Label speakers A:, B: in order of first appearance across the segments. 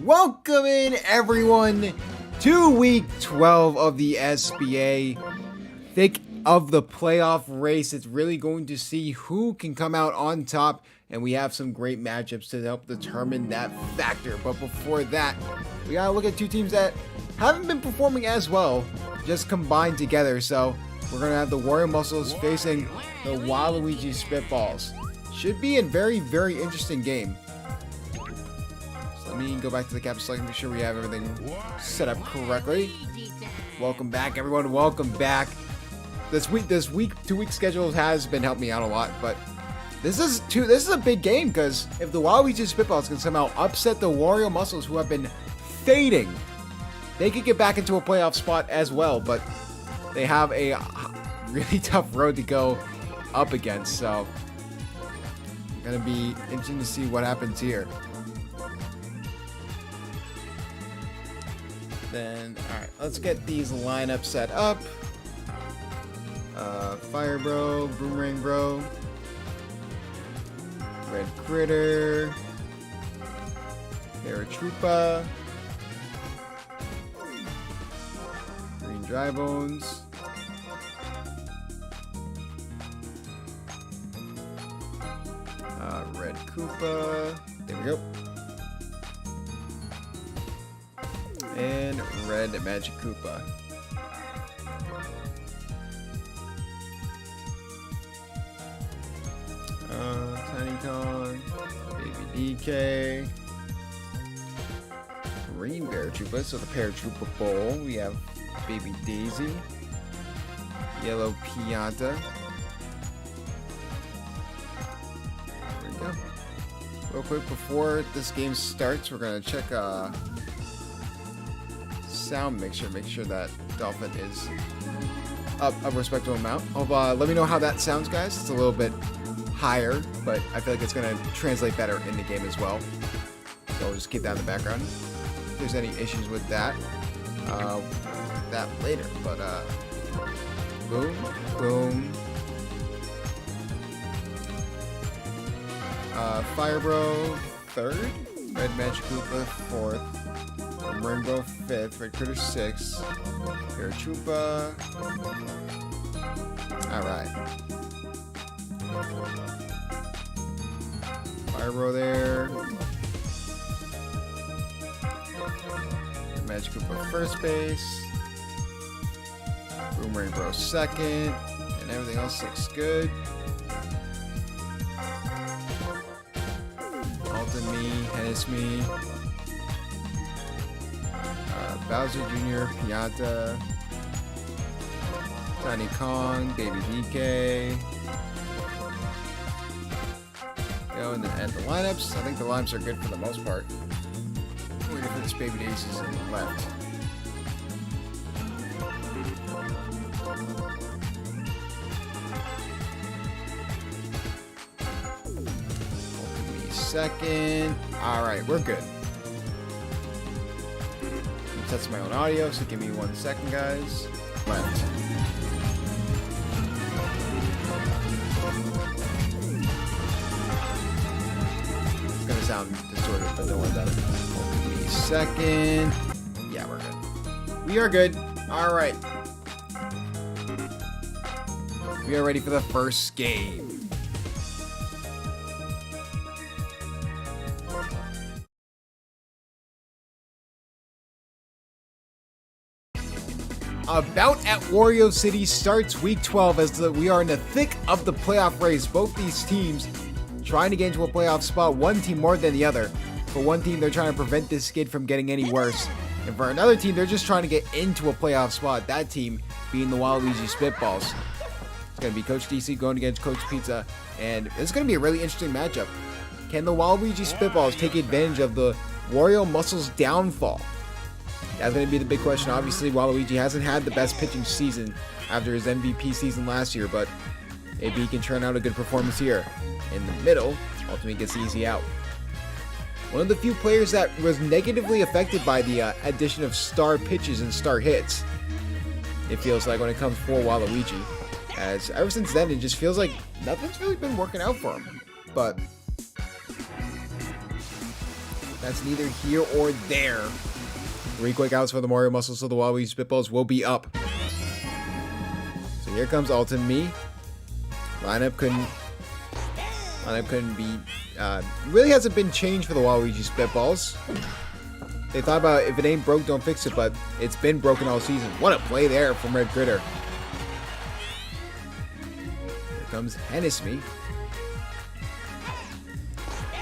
A: Welcome in, everyone, to week 12 of the SBA. Thick of the playoff race. It's really going to see who can come out on top, and we have some great matchups to help determine that factor. But before that, we gotta look at two teams that haven't been performing as well, just combined together. So we're gonna have the Warrior Muscles facing the Waluigi Spitballs. Should be a very, very interesting game. Let me go back to the cap select and make sure we have everything set up correctly. Welcome back, everyone. Welcome back. This 2-week schedule has been helping me out a lot, but this is a big game because if the Waluigi Spitballs can somehow upset the Wario Muscles, who have been fading, they could get back into a playoff spot as well. But they have a really tough road to go up against, so it's gonna be interesting to see what happens here. Then, alright, let's get these lineups set up. Fire Bro, Boomerang Bro, Red Critter, Paratroopa, Green Dry Bones, Red Koopa, there we go. And Red Magic Koopa. Tiny Kong, Baby DK, Green Paratroopa, so the Paratroopa Bowl. We have Baby Daisy, Yellow Pianta. There we go. Real quick before this game starts, we're gonna check sound make sure that Dolphin is up a respectable amount. Let me know how that sounds, guys. It's a little bit higher, but I feel like it's going to translate better in the game as well. So we'll just keep that in the background. If there's any issues with that, that later. But boom, boom. Fire Bro 3rd, Red Magic Koopa 4th, Rainbow 5th, Red Critter 6th, Paratroopa. Alright. Fire Bro there. Magic Koopa first base. Boomerang Bro second. And everything else looks good. Alton me, Hennis me. Bowser Jr., Pianta, Tiny Kong, Baby DK. Go and then add the lineups. I think the lineups are good for the most part. We're gonna put this Baby Daisy's in the left. Open me second. Alright, we're good. That's my own audio, so give me 1 second, guys. Left. It's gonna sound distorted, but don't worry about it. Give me a second. Yeah, we're good. We are good. Alright. We are ready for the first game. About at Wario City starts week 12 as we are in the thick of the playoff race. Both these teams trying to get into a playoff spot, one team more than the other. For one team, they're trying to prevent this skid from getting any worse. And for another team, they're just trying to get into a playoff spot. That team being the Waluigi Spitballs. It's going to be Coach DC going against Coach Pizza. And it's going to be a really interesting matchup. Can the Waluigi Spitballs take advantage of the Wario Muscles downfall? That's going to be the big question. Obviously, Waluigi hasn't had the best pitching season after his MVP season last year, but maybe he can turn out a good performance here. In the middle, ultimately gets the easy out. One of the few players that was negatively affected by the addition of star pitches and star hits, it feels like, when it comes for Waluigi. As ever since then, it just feels like nothing's really been working out for him. But That's neither here or there. 3 quick outs for the Mario Muscles, so the Waluigi Spitballs will be up. So here comes Alton Me. Lineup couldn't be, really hasn't been changed for the Waluigi Spitballs. They thought about if it ain't broke, don't fix it, but it's been broken all season. What a play there from Red Critter. Here comes Hennesme.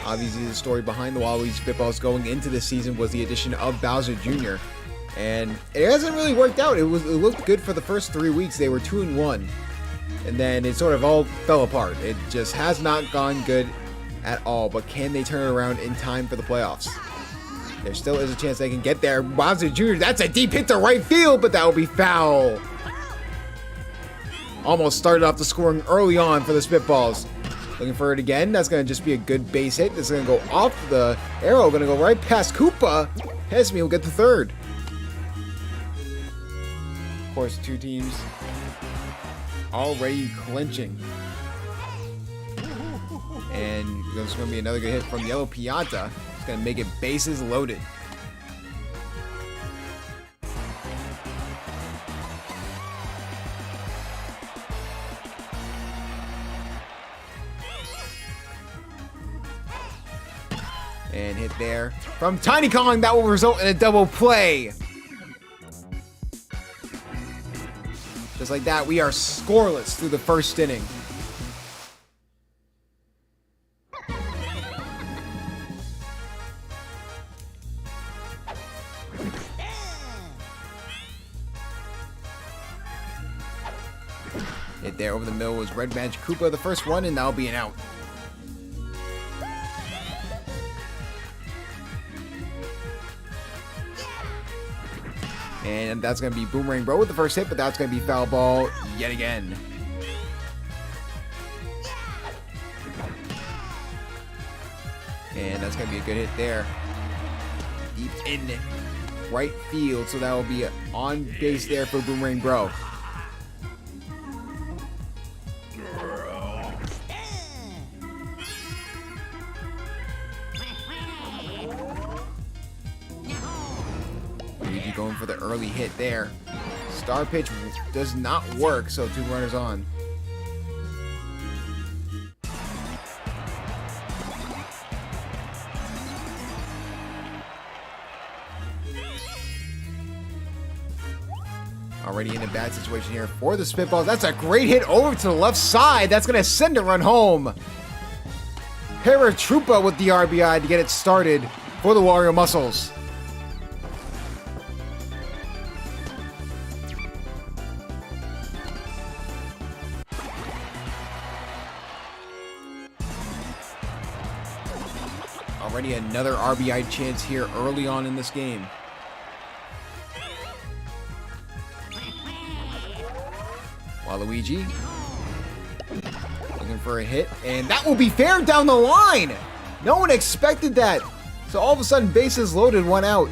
A: Obviously, the story behind the Waluigi Spitballs going into this season was the addition of Bowser Jr. And it hasn't really worked out. It looked good for the first 3 weeks. They were 2-1. And then it sort of all fell apart. It just has not gone good at all. But can they turn it around in time for the playoffs? There still is a chance they can get there. Bowser Jr., that's a deep hit to right field, but that will be foul. Almost started off the scoring early on for the Spitballs. Looking for it again. That's going to just be a good base hit. This is going to go off the arrow. Going to go right past Koopa. Hennesme will get the third. Of course, 2 teams already clinching. And there's going to be another good hit from Yellow Pianta. It's going to make it bases loaded. And hit there from Tiny Kong. That will result in a double play. Just like that, we are scoreless through the first inning. Hit there over the middle was Red Magic Koopa, the first one, and that'll be an out. And that's going to be Boomerang Bro with the first hit, but that's going to be foul ball yet again. And that's going to be a good hit there. Deep in right field, so that will be on base there for Boomerang Bro. Going for the early hit there. Star pitch does not work, so 2 runners on. Already in a bad situation here for the Spitballs. That's a great hit over to the left side. That's going to send a run home. Paratroopa with the RBI to get it started for the Wario Muscles. Already another RBI chance here early on in this game. Waluigi looking for a hit, and that will be fair down the line. No one expected that. So all of a sudden, bases loaded, 1 out.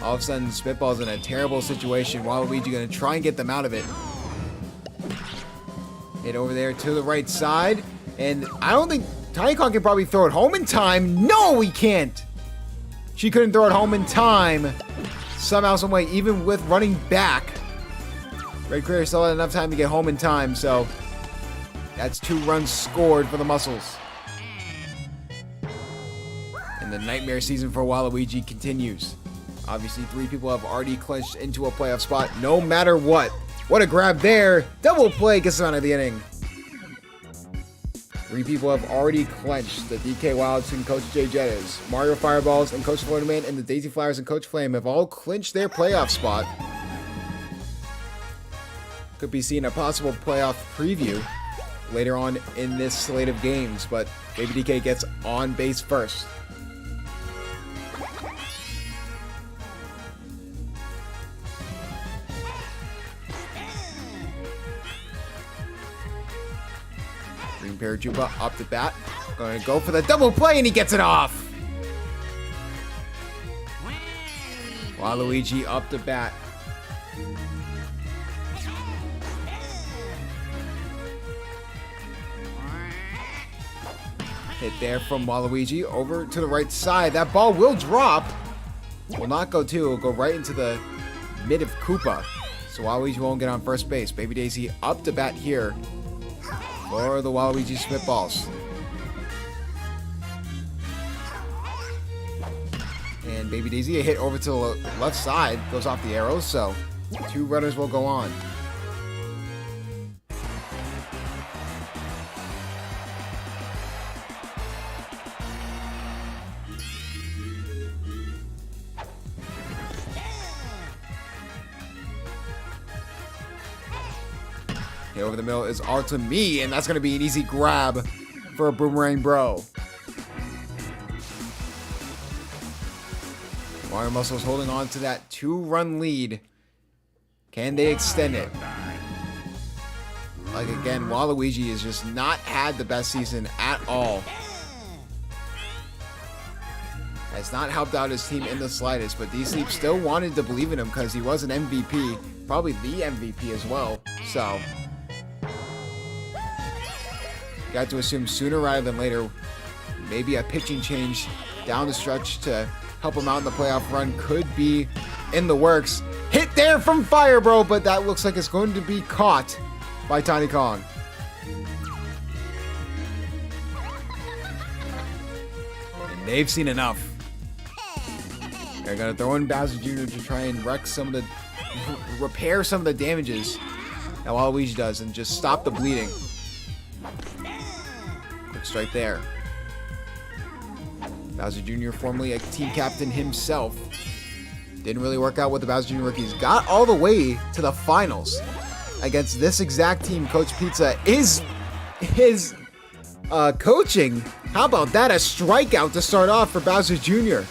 A: All of a sudden, Spitball's in a terrible situation. Waluigi going to try and get them out of it. Hit over there to the right side. And I don't think Tiny Kong can probably throw it home in time. No, he can't. She couldn't throw it home in time. Somehow, some way, even with running back, Red Critter still had enough time to get home in time. So that's 2 runs scored for the Muscles. And the nightmare season for Waluigi continues. Obviously, 3 people have already clinched into a playoff spot no matter what. What a grab there. Double play gets them out of the inning. 3 people have already clinched. The DK Wilds and Coach J Jettas, Mario Fireballs and Coach Florida Man, and the Daisy Flyers and Coach Flame have all clinched their playoff spot. Could be seeing a possible playoff preview later on in this slate of games, but Baby DK gets on base first. Paratroopa up to bat. Going to go for the double play, and he gets it off. Waluigi up to bat. Hit there from Waluigi over to the right side. That ball will drop. Will not go to. It will go right into the mid of Koopa. So Waluigi won't get on first base. Baby Daisy up to bat here for the Waluigi Spitballs. And Baby Daisy, a hit over to the left side, goes off the arrows, so 2 runners will go on. Hit over the middle is all to me, and that's going to be an easy grab for a Boomerang Bro. Mario Muscles holding on to that 2-run lead. Can they extend it? Like again, Waluigi has just not had the best season at all. Has not helped out his team in the slightest, but D-Sleep still wanted to believe in him because he was an MVP, probably the MVP as well. So, got to assume sooner rather than later, maybe a pitching change down the stretch to help him out in the playoff run could be in the works. Hit there from Fire Bro, but that looks like it's going to be caught by Tiny Kong. And they've seen enough. They're going to throw in Bowser Jr. to try and repair some of the damages that Waluigi does and just stop the bleeding. Quick strike there. Bowser Jr., formerly a team captain himself. Didn't really work out with the Bowser Jr. rookies. Got all the way to the finals against this exact team Coach Pizza is his coaching. How about that? A strikeout to start off for Bowser Jr.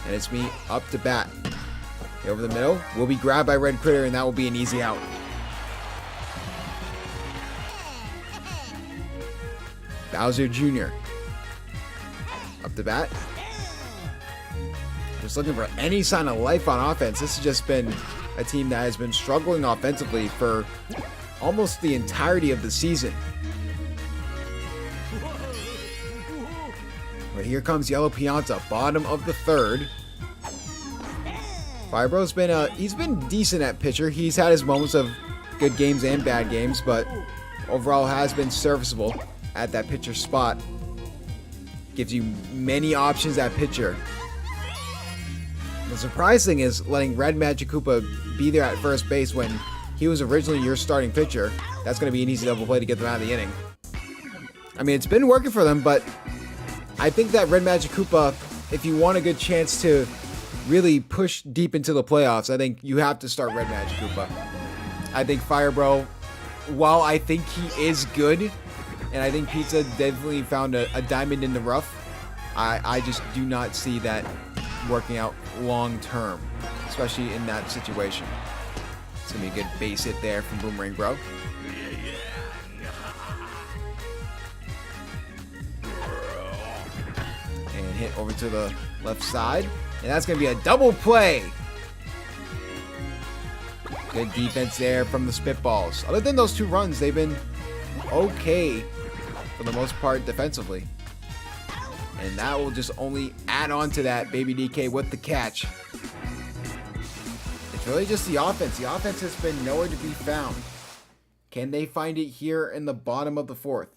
A: And it's me up to bat. Over the middle. Will be grabbed by Red Critter, and that will be an easy out. Bowser Jr. up to bat. Just looking for any sign of life on offense. This has just been a team that has been struggling offensively for almost the entirety of the season. But here comes Yellow Pianta, bottom of the 3rd. Firebro's he's been decent at pitcher. He's had his moments of good games and bad games, but overall has been serviceable at that pitcher spot. Gives you many options at pitcher. The surprise thing is letting Red Magic Koopa be there at first base when he was originally your starting pitcher. That's going to be an easy double play to get them out of the inning. I mean, it's been working for them, but I think that Red Magic Koopa, if you want a good chance to really push deep into the playoffs, I think you have to start Red Magic Koopa. I think Fire Bro, while I think he is good, and I think Pizza definitely found a diamond in the rough, I just do not see that working out long term, especially in that situation. It's going to be a good base hit there from Boomerang Bro. And hit over to the left side. And that's going to be a double play. Good defense there from the Spitballs. Other than those 2 runs, they've been okay for the most part defensively. And that will just only add on to that. Baby DK with the catch. It's really just the offense. The offense has been nowhere to be found. Can they find it here in the bottom of the 4th?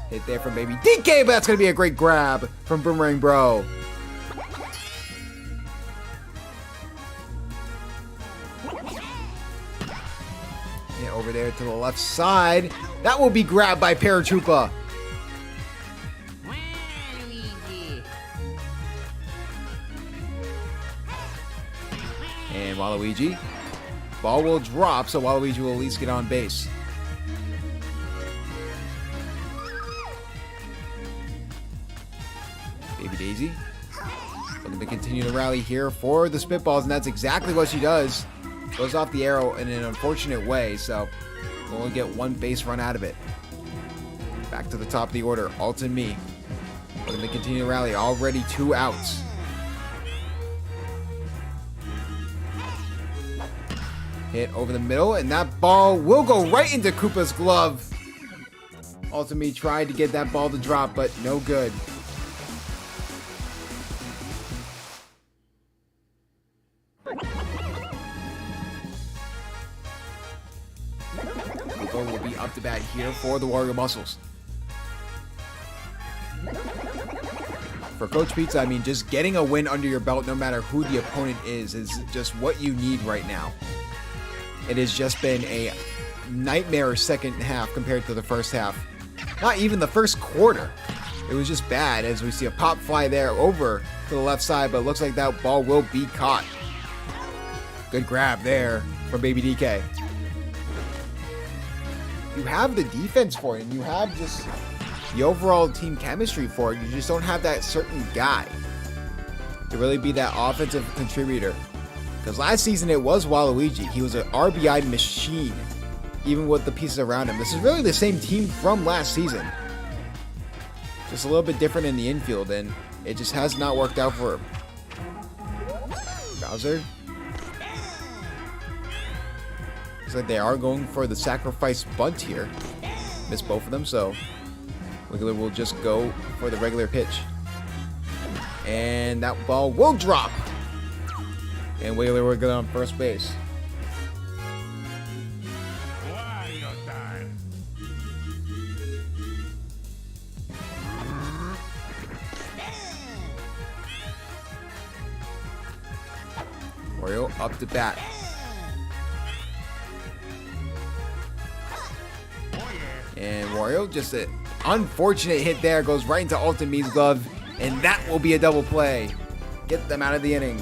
A: Hit there from Baby DK, but that's going to be a great grab from Boomerang Bro. Yeah, over there to the left side. That will be grabbed by Paratroopa. And Waluigi. Ball will drop, so Waluigi will at least get on base. Baby Daisy looking to continue the rally here for the Spitballs, and that's exactly what she does. Goes off the arrow in an unfortunate way, so we'll only get 1 base run out of it. Back to the top of the order. Alt and me. Looking to continue to rally. Already 2 outs. Hit over the middle, and that ball will go right into Koopa's glove. Alt and me tried to get that ball to drop, but no good. Koopa will be up to bat here for the Warrior Muscles. For Coach Pizza, I mean, just getting a win under your belt, no matter who the opponent is just what you need right now. It has just been a nightmare second half compared to the first half. Not even the first quarter. It was just bad, as we see a pop fly there over to the left side, but it looks like that ball will be caught. Good grab there from Baby DK. You have the defense for it, and you have just the overall team chemistry for it. You just don't have that certain guy to really be that offensive contributor. Because last season it was Waluigi. He was an RBI machine, even with the pieces around him. This is really the same team from last season. Just a little bit different in the infield, and it just has not worked out for him. Bowser. Looks like they are going for the sacrifice bunt here. Missed both of them, so Wiggler will just go for the regular pitch. And that ball will drop. And Wiggler will get on first base. Wario up to bat. And Wario, just an unfortunate hit there, goes right into Ultime's glove, and that will be a double play. Get them out of the inning.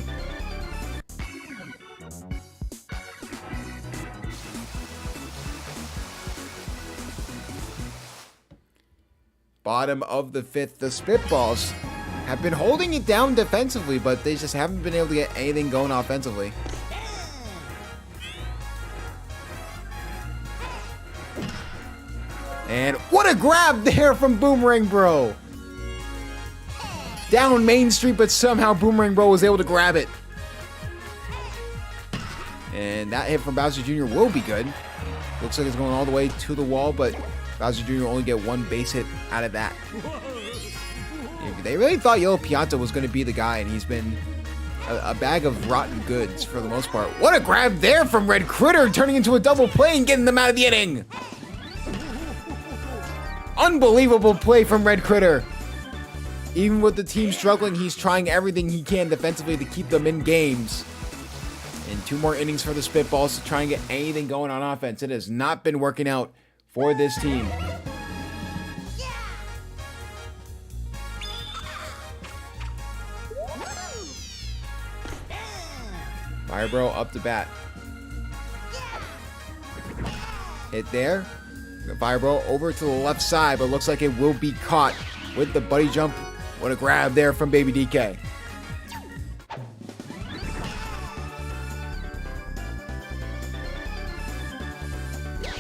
A: Bottom of the 5th, the Spitballs have been holding it down defensively, but they just haven't been able to get anything going offensively. And what a grab there from Boomerang Bro! Down Main Street, but somehow Boomerang Bro was able to grab it. And that hit from Bowser Jr. will be good. Looks like it's going all the way to the wall, but Bowser Jr. will only get 1 base hit out of that. They really thought Yellow Pianta was going to be the guy, and he's been a bag of rotten goods for the most part. What a grab there from Red Critter, turning into a double play and getting them out of the inning. Unbelievable play from Red Critter. Even with the team struggling, he's trying everything he can defensively to keep them in games. And 2 more innings for the Spitballs to try and get anything going on offense. It has not been working out for this team. Fire Bro up to bat. Hit there. The Fire Bro over to the left side, but looks like it will be caught with the buddy jump. What a grab there from Baby DK.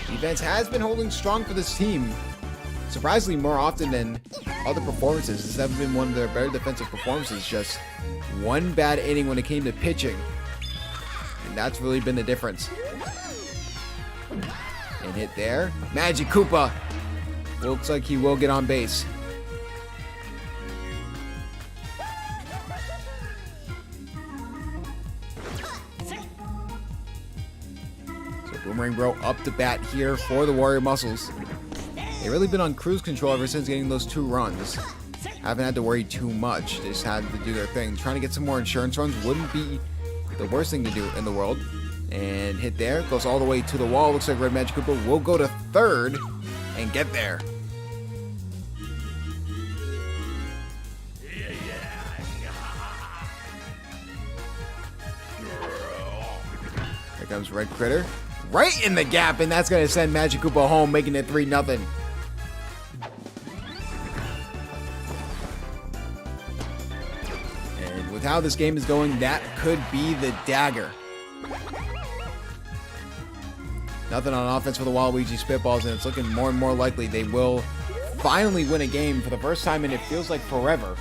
A: Defense has been holding strong for this team. Surprisingly more often than other performances. This has been one of their better defensive performances. Just 1 bad inning when it came to pitching. And that's really been the difference. And hit there. Magic Koopa. Looks like he will get on base. So Boomerang Bro up to bat here for the Warrior Muscles. They've really been on cruise control ever since getting those 2 runs. Haven't had to worry too much. They just had to do their thing. Trying to get some more insurance runs wouldn't be the worst thing to do in the world. And hit there, goes all the way to the wall. Looks like Red Magic Koopa will go to third and get there. Here comes Red Critter. Right in the gap, and that's going to send Magic Koopa home, making it 3-0. And with how this game is going, that could be the dagger. Nothing on offense for the Waluigi Spitballs, and it's looking more and more likely they will finally win a game for the first time, and it feels like forever.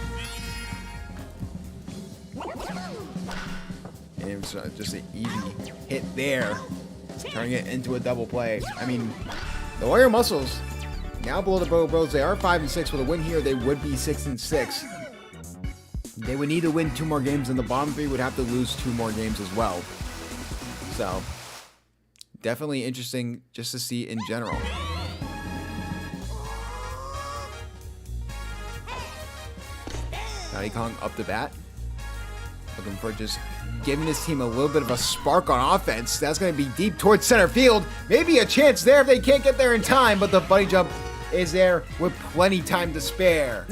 A: And it was just an easy hit there, turning it into a double play. I mean, the Warrior Muscles, now below the Bros, they are 5-6. With a win here, they would be 6-6. They would need to win 2 more games, and the bottom 3 would have to lose 2 more games as well. So, definitely interesting just to see in general. Johnny Kong up the bat. Looking for just giving this team a little bit of a spark on offense. That's going to be deep towards center field. Maybe a chance there if they can't get there in time, but the bunny jump is there with plenty time to spare.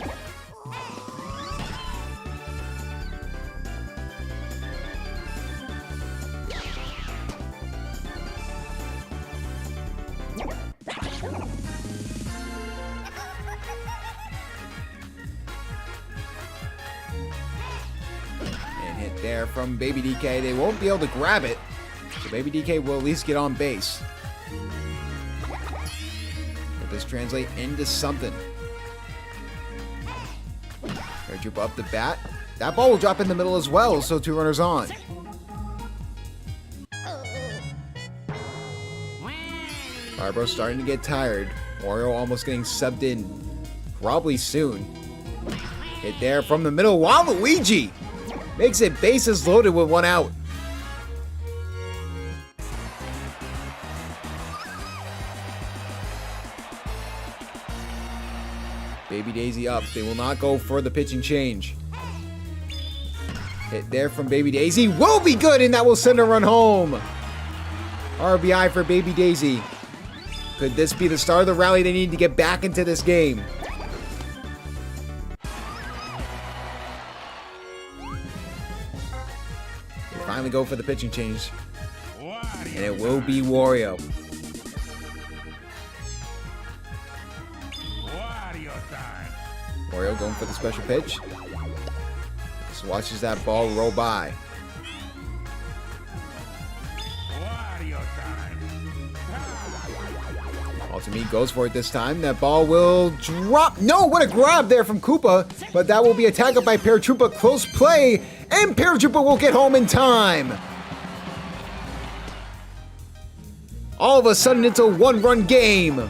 A: There from Baby DK. They won't be able to grab it, so Baby DK will at least get on base. Let this translate into something. Paratroopa up the bat. That ball will drop in the middle as well, so 2 runners on. Barbro starting to get tired. Wario almost getting subbed in probably soon. Hit there from the middle. Waluigi makes it bases loaded with 1 out. Baby Daisy up. They will not go for the pitching change. Hit there from Baby Daisy will be good, and that will send a run home. RBI for Baby Daisy. Could this be the start of the rally they need to get back into this game? Finally go for the pitching change, and it will be Wario. Wario going for the special pitch. Just watches that ball roll by. Ultimate goes for it this time. That ball will drop. No, what a grab there from Koopa, but that will be a tag up by Paratroopa. Close play, and Paratroopa will get home in time. All of a sudden, it's a 1-run game.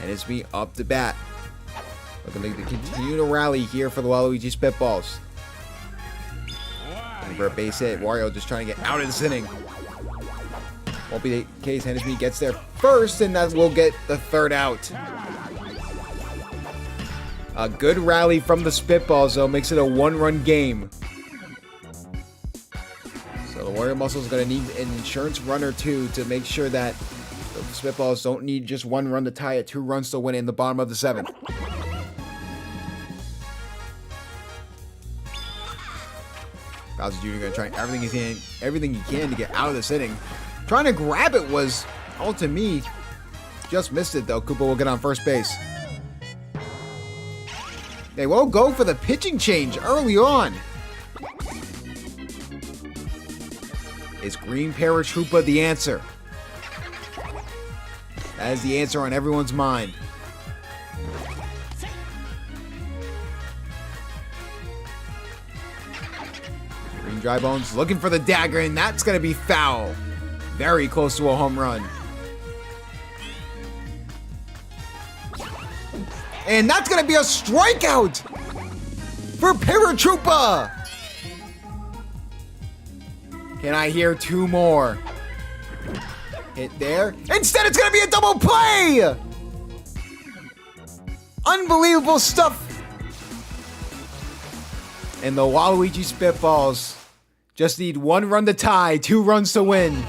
A: And it's me up the bat. Looking like they continue to rally here for the Waluigi Spitballs. Looking for a base hit. Wario just trying to get out of this inning. Won't be the case. Hennesby gets there first, and that will get the 3rd out. A good rally from the Spitballs, though, makes it a 1-run game. So the Warrior Muscle is going to need an insurance run or 2 to make sure that the Spitballs don't need just 1 run to tie it, 2 runs to win it in the bottom of the 7th. Bowser Jr. going to try everything he can to get out of this inning. Trying to grab it was all to me. Just missed it though. Koopa will get on first base. They won't go for the pitching change early on. Is Green Paratroopa the answer? That is the answer on everyone's mind. Green Dry Bones looking for the dagger, and that's going to be foul. Very close to a home run. And that's going to be a strikeout for Paratroopa. Can I hear 2 more? Hit there. Instead, it's going to be a double play. Unbelievable stuff. And the Waluigi Spitballs just need 1 run to tie, 2 runs to win.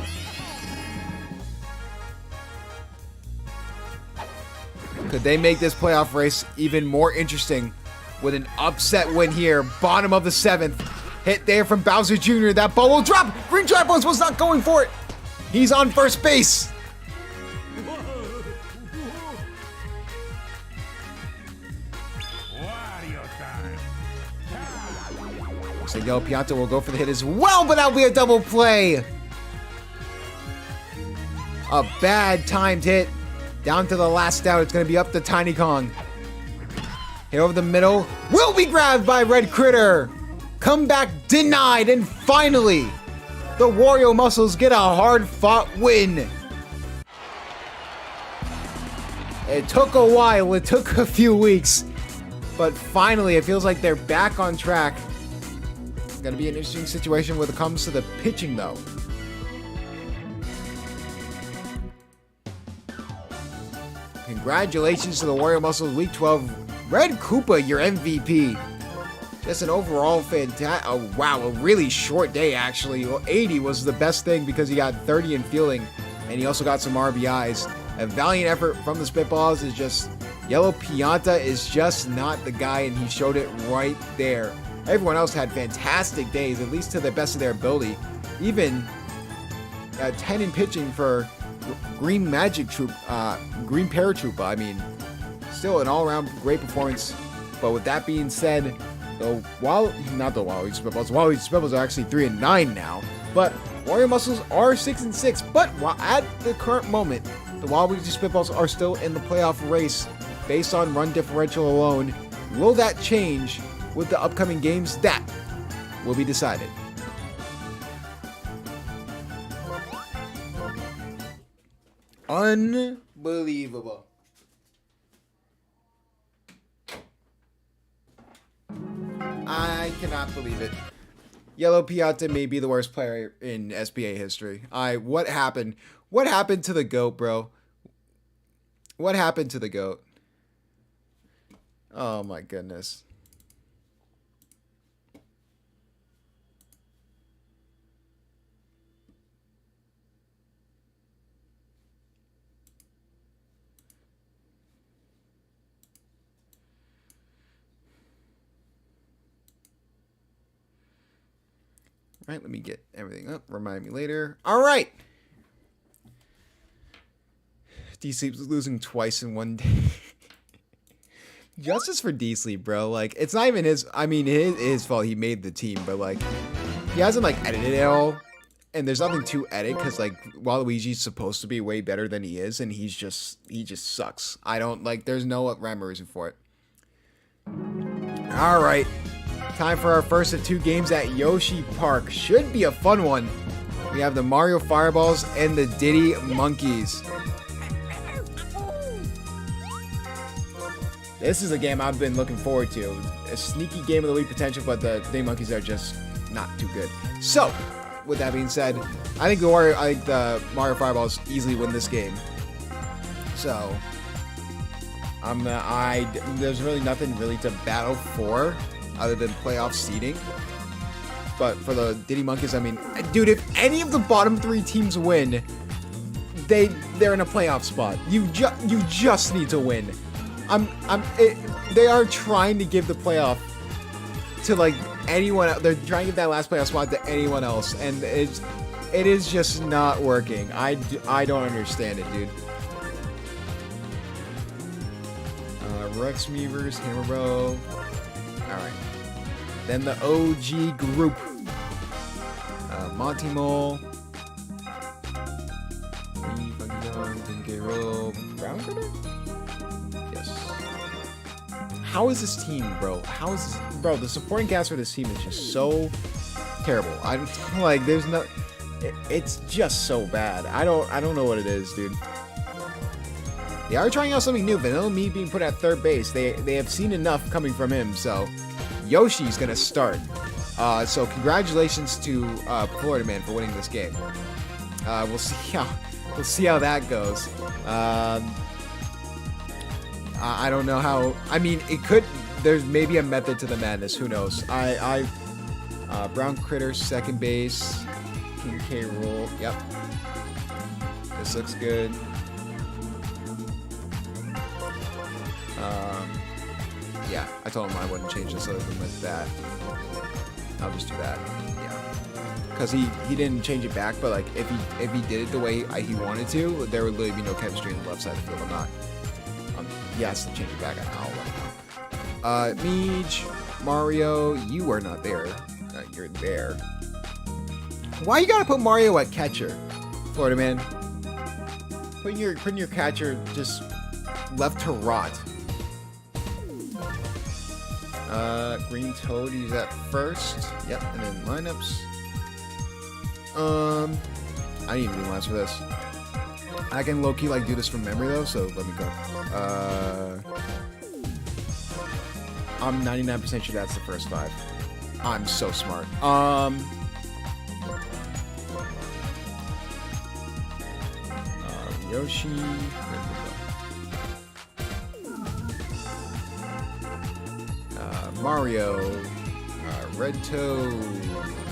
A: Could they make this playoff race even more interesting with an upset win here, bottom of the 7th? Hit there from Bowser Jr. That ball will drop. Green Tripods was not going for it. He's on first base. Looks like Yellow Pianta will go for the hit as well, but that'll be a double play. A bad timed hit. Down to the last out. It's going to be up to Tiny Kong. Hit over the middle. Will be grabbed by Red Critter. Comeback denied. And finally, the Wario Muscles get a hard-fought win. It took a while. It took a few weeks. But finally, it feels like they're back on track. It's going to be an interesting situation when it comes to the pitching, though. Congratulations to the Wario Muscles Week 12. Red Koopa, your MVP. Just an overall fantastic, wow, a really short day actually. 80 was the best thing because he got 30 in fielding and he also got some RBIs. A valiant effort from the Spitballs is just, Yellow Pianta is just not the guy and he showed it right there. Everyone else had fantastic days, at least to the best of their ability. Even 10 in pitching for Green Magic Troop, Green Paratroopa. I mean, still an all-around great performance. But with that being said, not the Waluigi Spitballs. Waluigi Spitballs are actually 3-9 now. But Wario Muscles are 6-6. But at the current moment, the Waluigi Spitballs are still in the playoff race based on run differential alone. Will that change with the upcoming games? That will be decided. Unbelievable. I cannot believe it. Yellow Pianta may be the worst player in SBA history. What happened? What happened to the GOAT, bro? What happened to the GOAT? Oh my goodness. All right, let me get everything up. Remind me later. All right. D-Sleep's losing twice in one day. Justice for D-Sleep, bro. Like, it's not even his... I mean, it is his fault he made the team, but, like, he hasn't, like, edited it all. And there's nothing to edit, because, like, Waluigi's supposed to be way better than he is, and he just sucks. I don't, like, there's no rhyme or reason for it. All right. Time for our first of two games at Yoshi Park. Should be a fun one. We have the Mario Fireballs and the Diddy Monkeys. This is a game I've been looking forward to. A sneaky game of the week potential, but the Diddy Monkeys are just not too good. So, with that being said, I think the Mario Fireballs easily win this game. So, there's really nothing really to battle for other than playoff seeding. But for the Diddy Monkeys, I mean, dude, if any of the bottom three teams win, they're in a playoff spot. You just need to win. They are trying to give the playoff to like anyone else. They're trying to give that last playoff spot to anyone else, and it is just not working. I don't understand it, dude. Rex Meavers, Hammer Bro. Alright. Then the OG group. Monty Mole. Brown Critter? Yes. How is this team, bro? Bro, the supporting cast for this team is just so terrible. I'm like, there's no... It's just so bad. I don't know what it is, dude. They are trying out something new. Vanilla Me being put at third base. They have seen enough coming from him, so Yoshi's gonna start. So congratulations to Florida Man for winning this game. We'll see how that goes. I don't know how. I mean, it could. There's maybe a method to the madness. Who knows? Brown Critter second base. King K Rool. Yep. This looks good. Yeah, I told him I wouldn't change this other than with that. I'll just do that. Yeah. Because he didn't change it back, but like if he did it the way he wanted to, there would literally be no chemistry on the left side of the field. I'm not. He has to change it back. I'll let him know. Meej, Mario, you are not there. You're there. Why you gotta put Mario at catcher, Florida man? Putting your catcher just left to rot. Green Toad, use that first. Yep, and then lineups. I need to do lineups for this. I can low-key like do this from memory though, so let me go. I'm 99% sure that's the first 5. I'm so smart. Yoshi. Mario. Red Toad.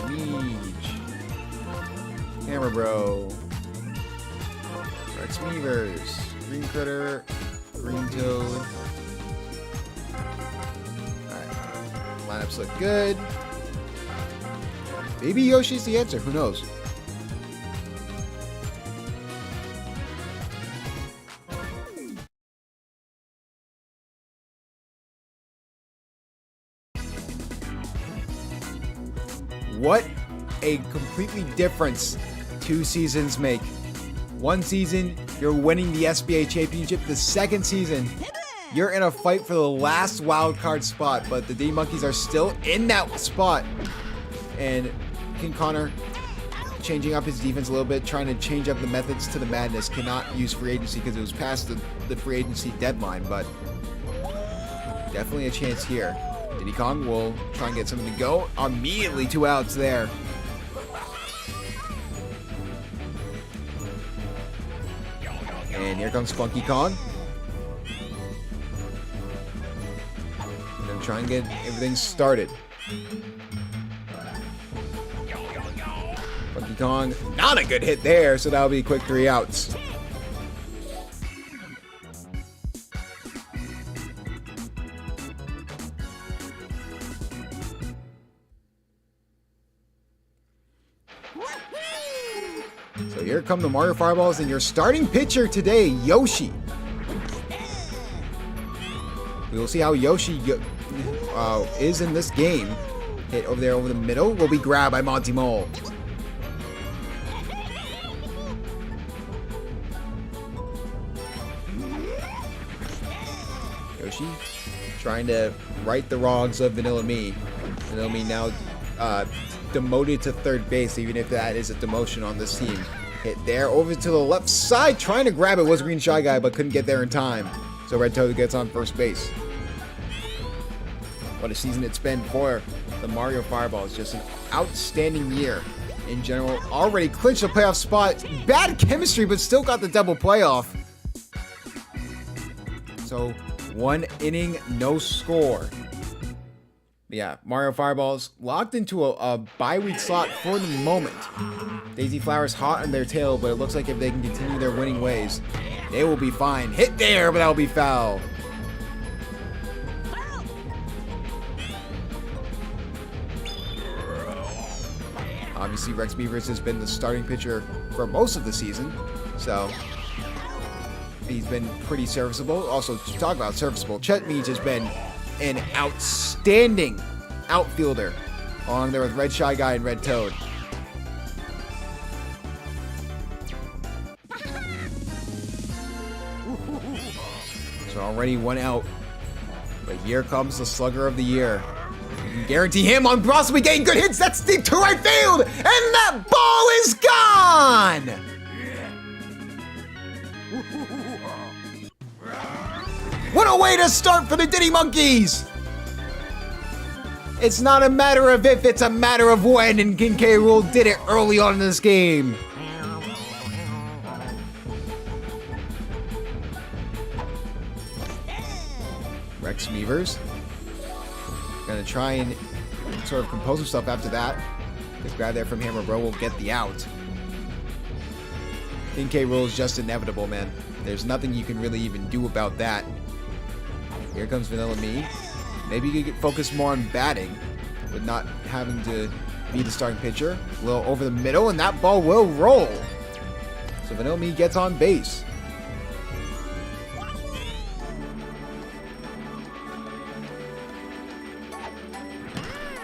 A: Meej. Hammer Bro. Rex Meavers. Green Critter. Green Toad. Alright. Lineups look good. Maybe Yoshi's the answer. Who knows? What a completely difference 2 seasons make. One season, you're winning the SBA championship. The second season, you're in a fight for the last wild card spot, but the Diddy Monkeys are still in that spot. And King Connor changing up his defense a little bit, trying to change up the methods to the madness. Cannot use free agency because it was past the free agency deadline, but definitely a chance here. Diddy Kong will try and get something to go. Immediately 2 outs there. And here comes Funky Kong. I'm going to try and get everything started. Funky Kong, not a good hit there, so that'll be a quick 3 outs. So here come the Mario Fireballs and your starting pitcher today, Yoshi. We will see how Yoshi is in this game. Hit over there over the middle will be grabbed by Monty Mole. Yoshi trying to right the wrongs of Vanilla Me. Vanilla Me now demoted to third base, even if that is a demotion on this team. Hit there over to the left side, trying to grab it was Green Shy Guy, but couldn't get there in time. So Red Toad gets on first base. What a season it's been for the Mario Fireballs. Just an outstanding year in general. Already clinched a playoff spot. Bad chemistry, but still got the double playoff. So 1 inning, no score. Yeah, Mario Fireballs locked into a bye-week slot for the moment. Daisy Flowers hot on their tail, but it looks like if they can continue their winning ways, they will be fine. Hit there, but that'll be foul. Obviously, Rex Beavers has been the starting pitcher for most of the season, so he's been pretty serviceable. Also, to talk about serviceable, Chet Meej has been an outstanding outfielder along there with Red Shy Guy and Red Toad. So already 1 out, but here comes the slugger of the year. You can guarantee him on possibly getting good hits. That's deep to right field, and that ball is gone. What a way to start for the Diddy Monkeys! It's not a matter of if, it's a matter of when, and King K. Rool did it early on in this game. Rex Meavers gonna try and sort of compose himself after that. The grab there from Hammer Bro will get the out. King K. Rool is just inevitable, man. There's nothing you can really even do about that. Here comes Vanilla Me. Maybe you could focus more on batting. with not having to be the starting pitcher. A little over the middle, and that ball will roll. So Vanilla Me gets on base.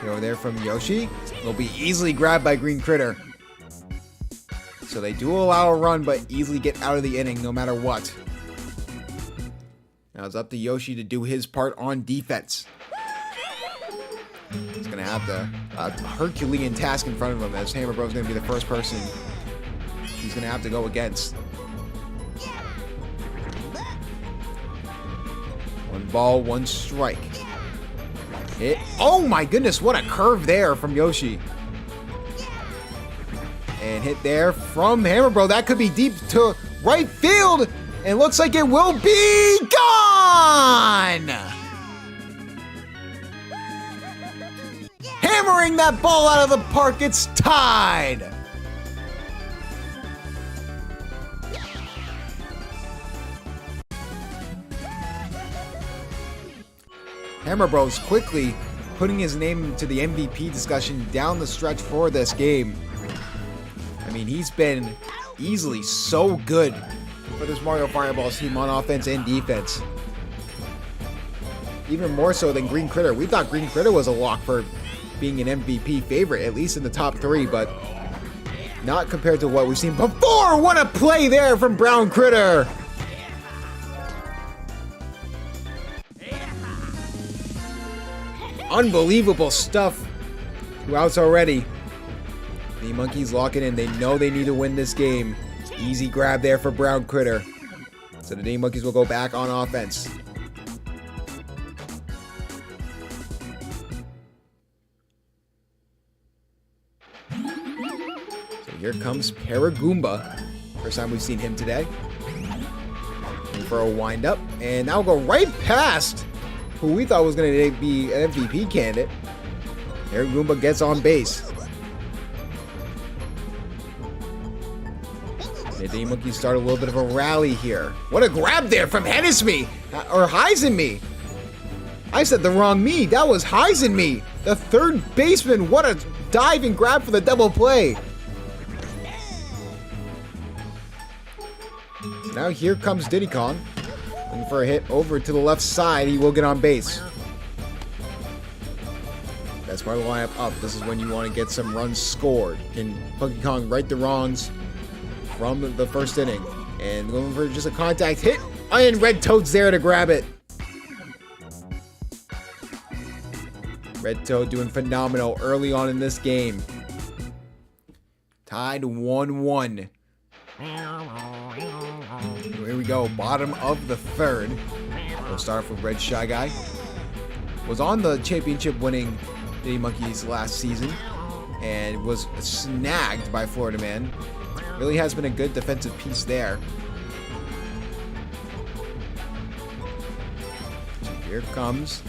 A: Over there from Yoshi. Will be easily grabbed by Green Critter. So they do allow a run, but easily get out of the inning no matter what. Now it's up to Yoshi to do his part on defense. He's going to have the Herculean task in front of him, as Hammer Bros is going to be the first person he's going to have to go against. One ball, one strike. Hit. Oh my goodness, what a curve there from Yoshi. And hit there from Hammer Bro. That could be deep to right field. And looks like it will be gone. Hammering that ball out of the park. It's tied. Hammer Bros quickly putting his name to the MVP discussion down the stretch for this game. I mean, he's been easily so good for this Mario Fireballs team on offense and defense. Even more so than Green Critter. We thought Green Critter was a lock for being an MVP favorite, at least in the top 3, but not compared to what we've seen before. What a play there from Brown Critter! Unbelievable stuff. 2 outs already. The Monkeys lock it in. They know they need to win this game. Easy grab there for Brown Critter. So the D-Monkeys will go back on offense. So here comes Paragoomba. First time we've seen him today. Looking for a windup. And now we'll go right past who we thought was going to be an MVP candidate. Paragoomba gets on base. The D-Monkeys start a little bit of a rally here. What a grab there from Hennisme, or Heisenme. I said the wrong me. That was Heisenme, the third baseman. What a dive and grab for the double play. So now here comes Diddy Kong. Looking for a hit over to the left side. He will get on base. That's part of the lineup up. This is when you want to get some runs scored. Can Funky Kong right the wrongs from the first inning? And going for just a contact hit. And Red Toad's there to grab it. Red Toad doing phenomenal early on in this game. Tied 1-1. Here we go, bottom of the third. We'll start off with Red Shy Guy. Was on the championship winning Diddy Monkeys last season and was snagged by Florida Man. Really has been a good defensive piece there. So here comes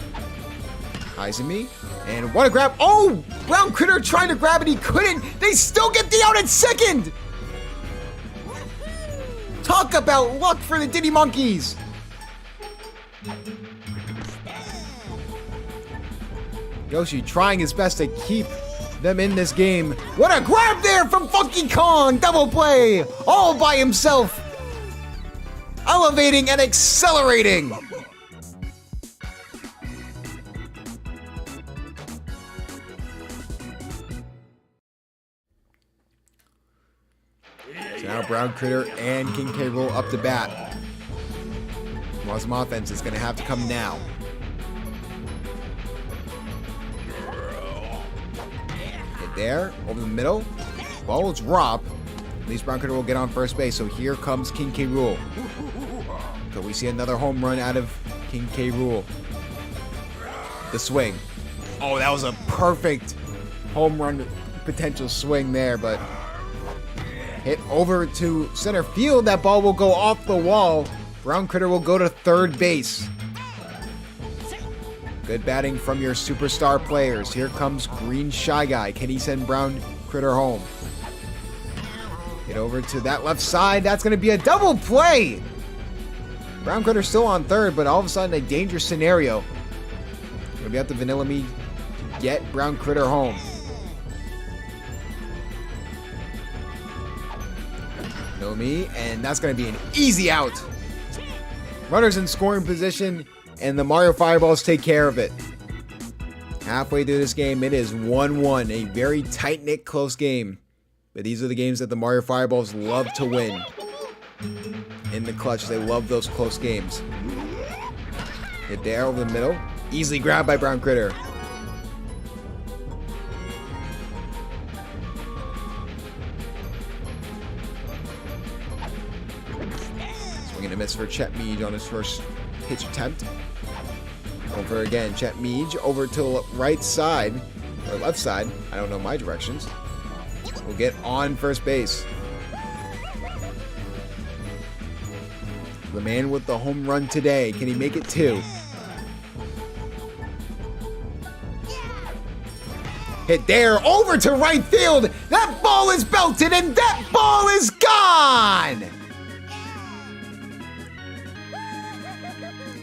A: Heisenme. And what a grab. Oh! Brown Critter trying to grab it. He couldn't. They still get the out at second. Talk about luck for the Diddy Monkeys. Yoshi trying his best to keep them in this game. What a grab there from Funky Kong. Double play all by himself. Elevating and accelerating. So now Brown Critter and King K. Rool up to bat. Some offense is going to have to come now. Hit there, over the middle. Ball will drop. At least Brown Critter will get on first base. So here comes King K. Rool. So we see another home run out of King K. Rool. The swing. Oh, that was a perfect home run potential swing there, but hit over to center field. That ball will go off the wall. Brown Critter will go to third base. Good batting from your superstar players. Here comes Green Shy Guy. Can he send Brown Critter home? Get over to that left side. That's going to be a double play. Brown Critter still on third, but all of a sudden a dangerous scenario. Going to be up to Vanilla Me get Brown Critter home. Know me, and that's going to be an easy out. Runners in scoring position, and the Mario Fireballs take care of it. Halfway through this game, it is 1-1, a very tight-knit, close game. But these are the games that the Mario Fireballs love to win. In the clutch, they love those close games. Hit there over the middle. Easily grabbed by Brown Critter. Swing and a miss for Chet Mead on his first pitch attempt. Over again, Chet Mead over to the right side, or left side. I don't know my directions. We'll get on first base. The man with the home run today. Can he make it 2? Hit there, over to right field. That ball is belted and that ball is gone.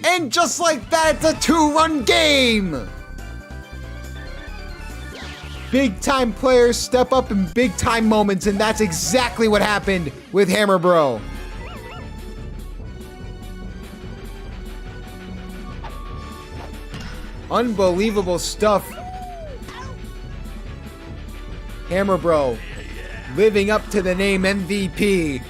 A: And just like that, it's a 2-run game. Big time players step up in big time moments, and that's exactly what happened with Hammer Bro. Unbelievable stuff. Hammer Bro living up to the name MVP.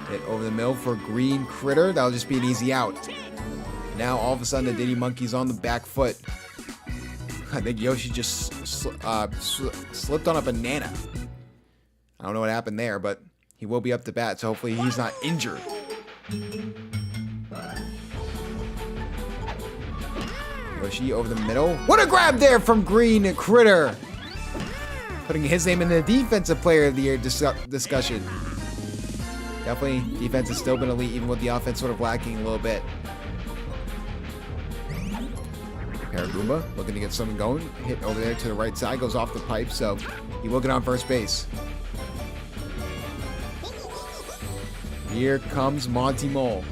A: Hit over the middle for Green Critter. That'll just be an easy out. Now all of a sudden the Diddy Monkey's on the back foot. I think Yoshi just slipped on a banana. I don't know what happened there, but he will be up to bat, so hopefully he's not injured. Yoshi over the middle. What a grab there from Green Critter! Putting his name in the Defensive Player of the Year discussion. Definitely, defense has still been elite, even with the offense sort of lacking a little bit. Paragoomba looking to get something going. Hit over there to the right side, goes off the pipe, so he will get on first base. Here comes Monty Mole.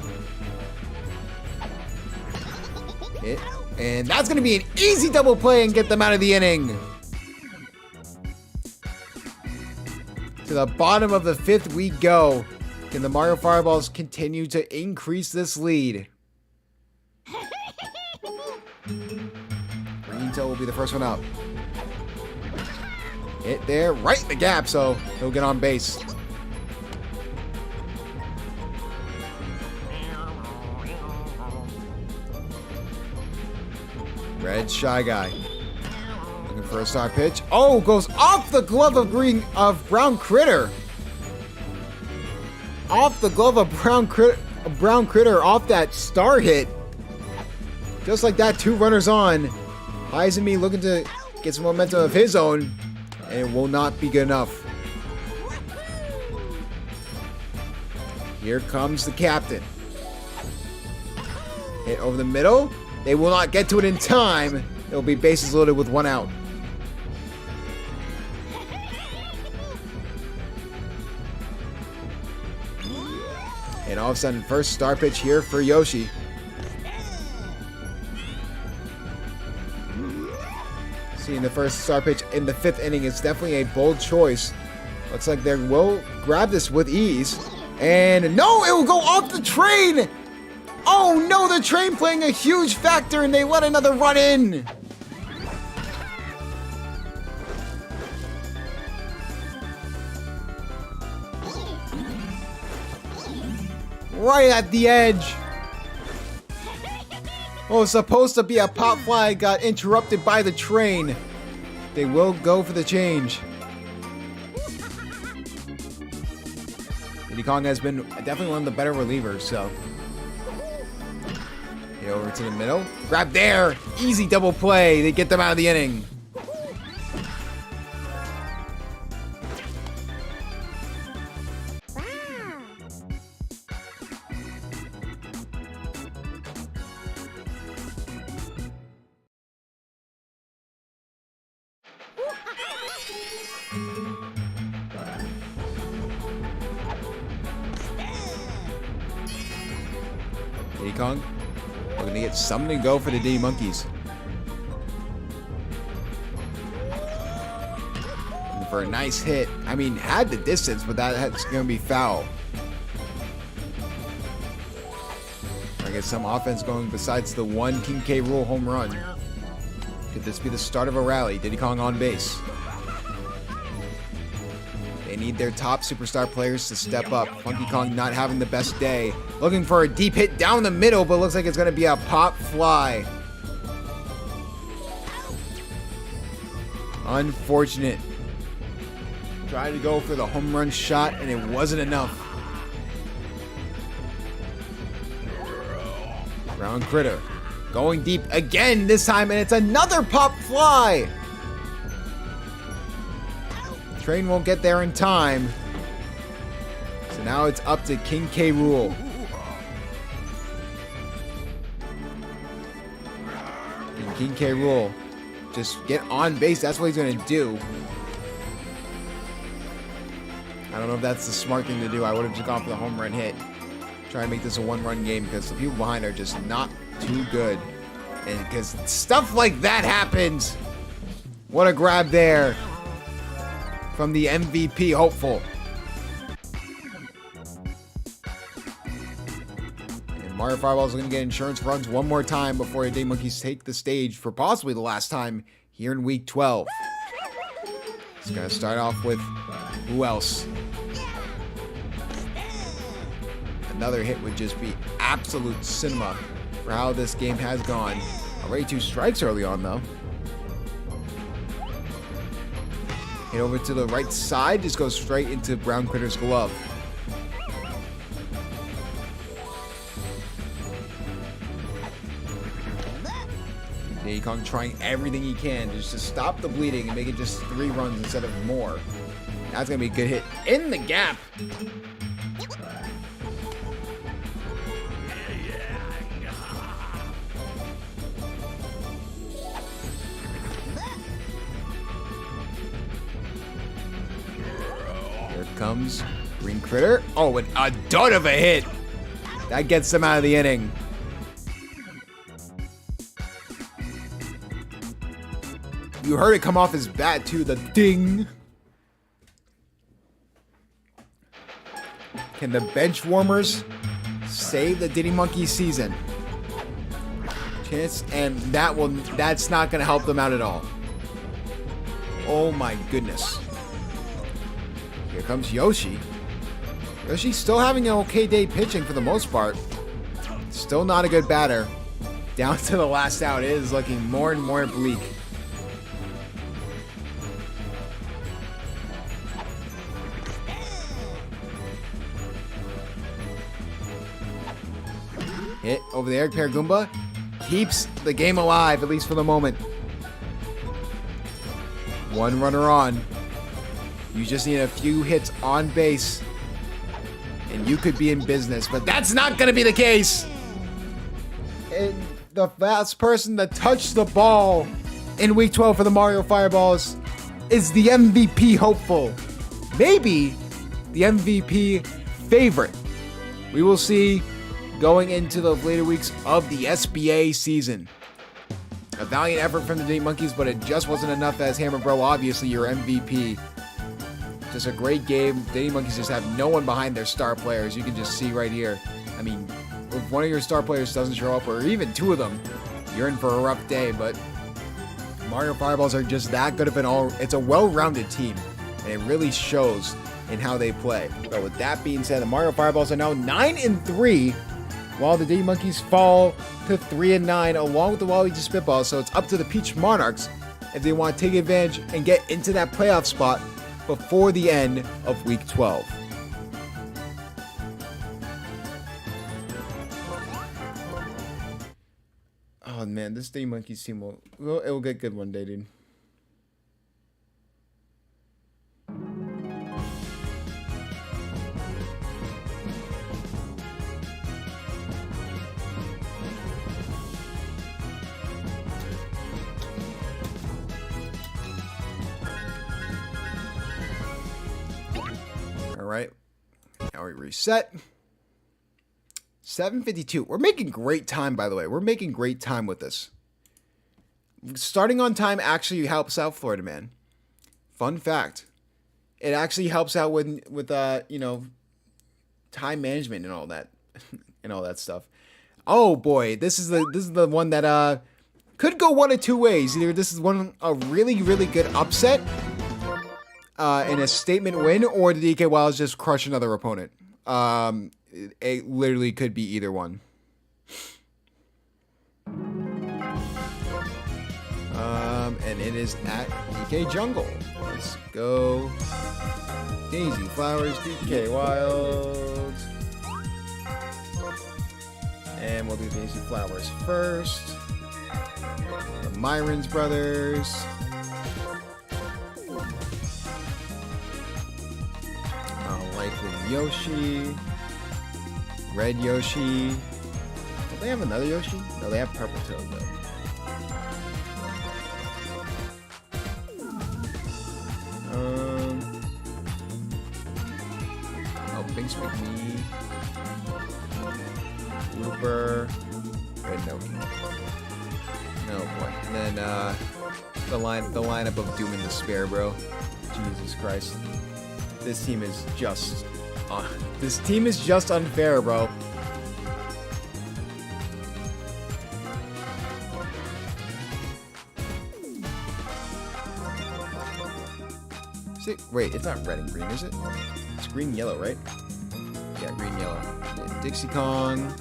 A: Hit, and that's going to be an easy double play and get them out of the inning. To the bottom of the 5th we go. Can the Mario Fireballs continue to increase this lead? Green will be the first one up. Hit there, right in the gap, so he'll get on base. Red Shy Guy. Looking for a star pitch. Oh, goes off the glove of Brown Critter. Off the glove of Brown Critter off that star hit. Just like that, 2 runners on. Highs and me looking to get some momentum of his own, and it will not be good enough. Here comes the captain. Hit over the middle. They will not get to it in time. It will be bases loaded with 1 out. And all of a sudden, first star pitch here for Yoshi. Seeing the first star pitch in the 5th inning is definitely a bold choice. Looks like they will grab this with ease. And no, it will go off the train! Oh no, the train playing a huge factor and they let another run in! Right at the edge. What was supposed to be a pop fly got interrupted by the train. They will go for the change. Diddy Kong has been definitely one of the better relievers, so. Get over to the middle. Grab there. Easy double play. They get them out of the inning. Diddy Kong looking to get something to go for the Diddy Monkeys. Looking for a nice hit. I mean, had the distance, but that's going to be foul. I get some offense going besides the one King K. Rool home run. Could this be the start of a rally? Diddy Kong on base. They need their top superstar players to step up. Funky Kong not having the best day. Looking for a deep hit down the middle, but looks like it's going to be a pop fly. Unfortunate. Tried to go for the home run shot, and it wasn't enough. Brown Critter going deep again this time, and it's another pop fly. Train won't get there in time. So now it's up to King K. Rool. And King K. Rool just get on base. That's what he's going to do. I don't know if that's the smart thing to do. I would have just gone for the home run hit. Try and make this a one-run game because the people behind are just not too good. And because stuff like that happens. What a grab there from the MVP hopeful. And Mario Fireball is going to get insurance runs one more time before the Diddy Monkeys take the stage for possibly the last time here in Week 12. It's going to start off with who else? Another hit would just be absolute cinema for how this game has gone. Already 2 strikes early on, though. Hit over to the right side, just goes straight into Brown Critter's glove. Diddy Kong trying everything he can just to stop the bleeding and make it just 3 runs instead of more. That's going to be a good hit in the gap. Here comes Green Critter. Oh, and a dud of a hit. That gets them out of the inning. You heard it come off his bat too, the ding. Can the bench warmers save the Diddy Monkey season? Chance, and that's not going to help them out at all. Oh my goodness. Here comes Yoshi. Yoshi's still having an okay day pitching for the most part. Still not a good batter. Down to the last out, it is looking more and more bleak. Hit over the Eric Paragoomba keeps the game alive, at least for the moment. 1 runner on. You just need a few hits on base, and you could be in business, but that's not going to be the case. And the last person to touch the ball in Week 12 for the Mario Fireballs is the MVP hopeful. Maybe the MVP favorite. We will see going into the later weeks of the SBA season. A valiant effort from the Diddy Monkeys, but it just wasn't enough as Hammer Bro, obviously your MVP. Just a great game. Diddy Monkeys just have no one behind their star players. You can just see right here. I mean, if one of your star players doesn't show up, or even 2 of them, you're in for a rough day, but Mario Fireballs are just that good of it's a well-rounded team, and it really shows in how they play. But with that being said, the Mario Fireballs are now 9-3, while the Diddy Monkeys fall to 3-9 along with the Waluigi Spitballs. So it's up to the Peach Monarchs if they want to take advantage and get into that playoff spot before the end of Week 12. Oh man, this Diddy Monkeys team it'll get good one day, dude. All right, now we reset. 7:52. We're making great time, by the way. We're making great time with this. Starting on time actually helps out Florida Man. Fun fact. It actually helps out with you know, time management and all that and all that stuff. Oh boy, this is the one that could go one of two ways. Either this is a really good upset and a statement win, or the DK Wilds just crush another opponent. It literally could be either one. And it is at DK Jungle. Let's go. Daisy Flowers, DK Wilds. And we'll do Daisy Flowers first. The Myron's brothers. Likely Yoshi. Red Yoshi. Do they have another Yoshi? No, they have Purple Toad though. Binks McMee, Looper, Red Noki. Oh boy. And then the lineup of Doom and Despair, bro. Jesus Christ. This team is just unfair, bro. See, wait, it's not red and green, is it? It's green and yellow, right? Yeah, green and yellow. And Dixie Kong,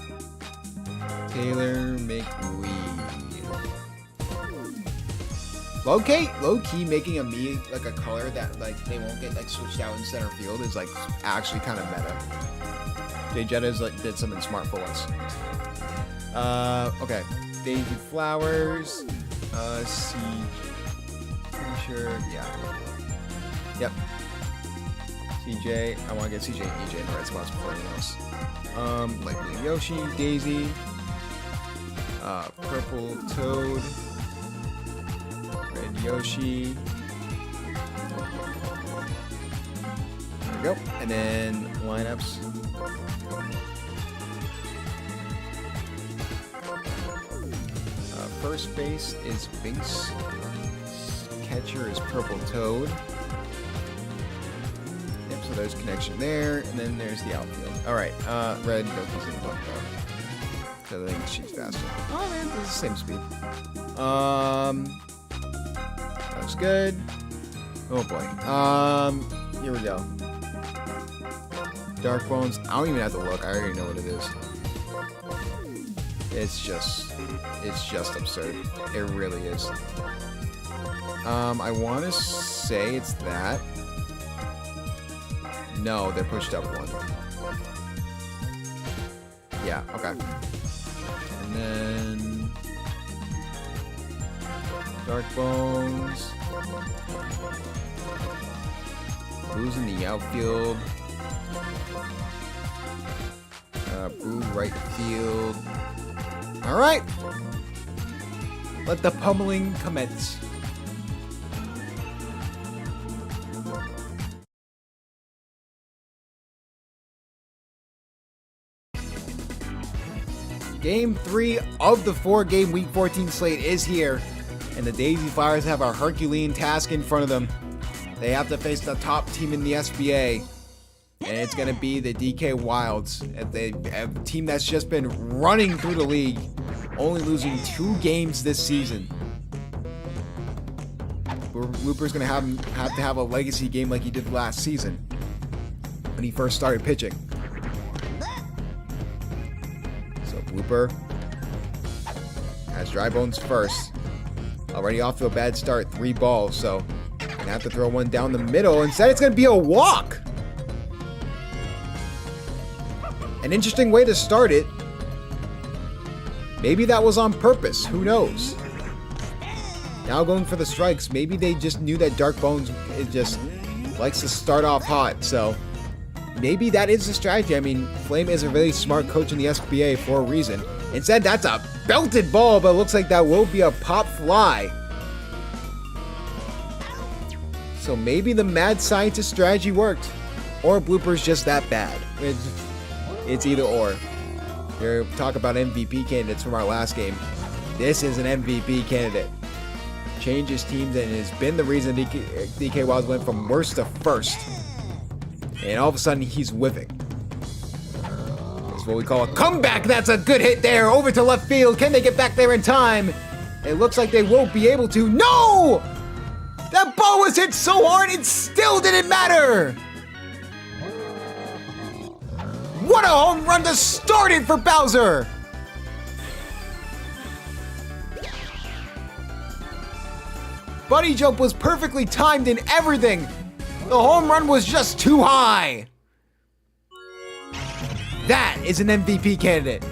A: Taylor McWee. Low key making a like a color that like they won't get like switched out in center field is like actually kind of meta. Jay Jetta's like did something smart for once. Okay, Daisy Flowers, pretty sure, yeah. Yep. CJ, I want to get CJ and EJ in the right spots before anything else. Likely Yoshi, Daisy, Purple Toad, Red Yoshi. There we go. And then lineups. First base is Binks. Catcher is Purple Toad. So there's connection there, and then there's the outfield. All right, Red Noki's in the front though, because I think she's faster. Oh man, it's the same speed. Looks good. Oh boy. Here we go. Dark Bones. I don't even have to look. I already know what it is. It's just absurd. It really is. I want to say it's that. No, they're pushed up one. Yeah, okay. And then Dark Bones. Blue's in the outfield. Blue right field. Alright. Let the pummeling commence. Game 3 of the 4-game Week 14 slate is here, and the Daisy Flyers have a Herculean task in front of them. They have to face the top team in the SBA, and it's going to be the DK Wilds, a team that's just been running through the league, only losing 2 games this season. Looper's going to have to have a legacy game like he did last season when he first started pitching. Looper has Dry Bones first. Already off to a bad start, 3 balls, so gonna have to throw one down the middle. Instead, it's gonna be a walk. An interesting way to start it. Maybe that was on purpose. Who knows? Now going for the strikes. Maybe they just knew that Dark Bones just likes to start off hot, so maybe that is the strategy. I mean, Flame is a really smart coach in the SBA for a reason. Instead, that's a belted ball, but it looks like that will be a pop fly. So maybe the mad scientist strategy worked. Or Blooper's just that bad. It's either or. Here, talk about MVP candidates from our last game. This is an MVP candidate. Changes teams and has been the reason DK Wilds went from worst to first. And all of a sudden, he's whiffing. That's what we call a comeback. That's a good hit there. Over to left field. Can they get back there in time? It looks like they won't be able to. No! That ball was hit so hard, it still didn't matter. What a home run to start it for Bowser. Bunny jump was perfectly timed and everything. The home run was just too high. That is an MVP candidate.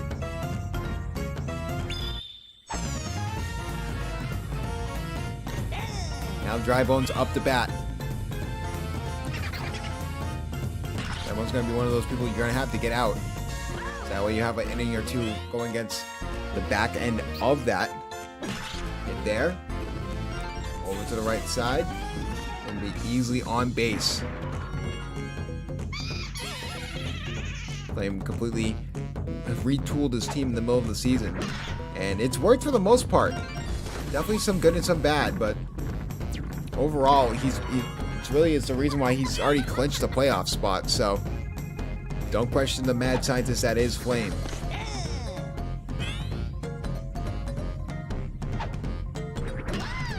A: Now Dry Bones up the bat. That one's going to be one of those people you're going to have to get out. So that way you have an inning or two going against the back end of that. Hit there. Over to the right side. And be easily on base. Flame completely retooled his team in the middle of the season. And it's worked for the most part. Definitely some good and some bad, but overall, it's the reason why he's already clinched the playoff spot, so don't question the mad scientist that is Flame.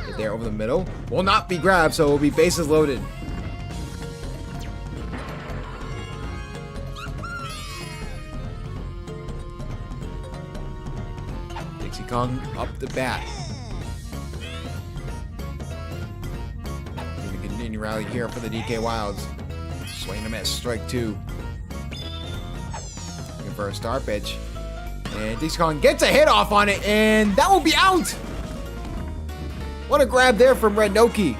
A: Hit there over the middle. Will not be grabbed, so it will be bases loaded. Dixie Kong up the bat. Rally here for the DK Wilds. Swing and miss, strike two. Looking for a star pitch. And Dixie Kong gets a hit off on it, and that will be out! What a grab there from Red Noki.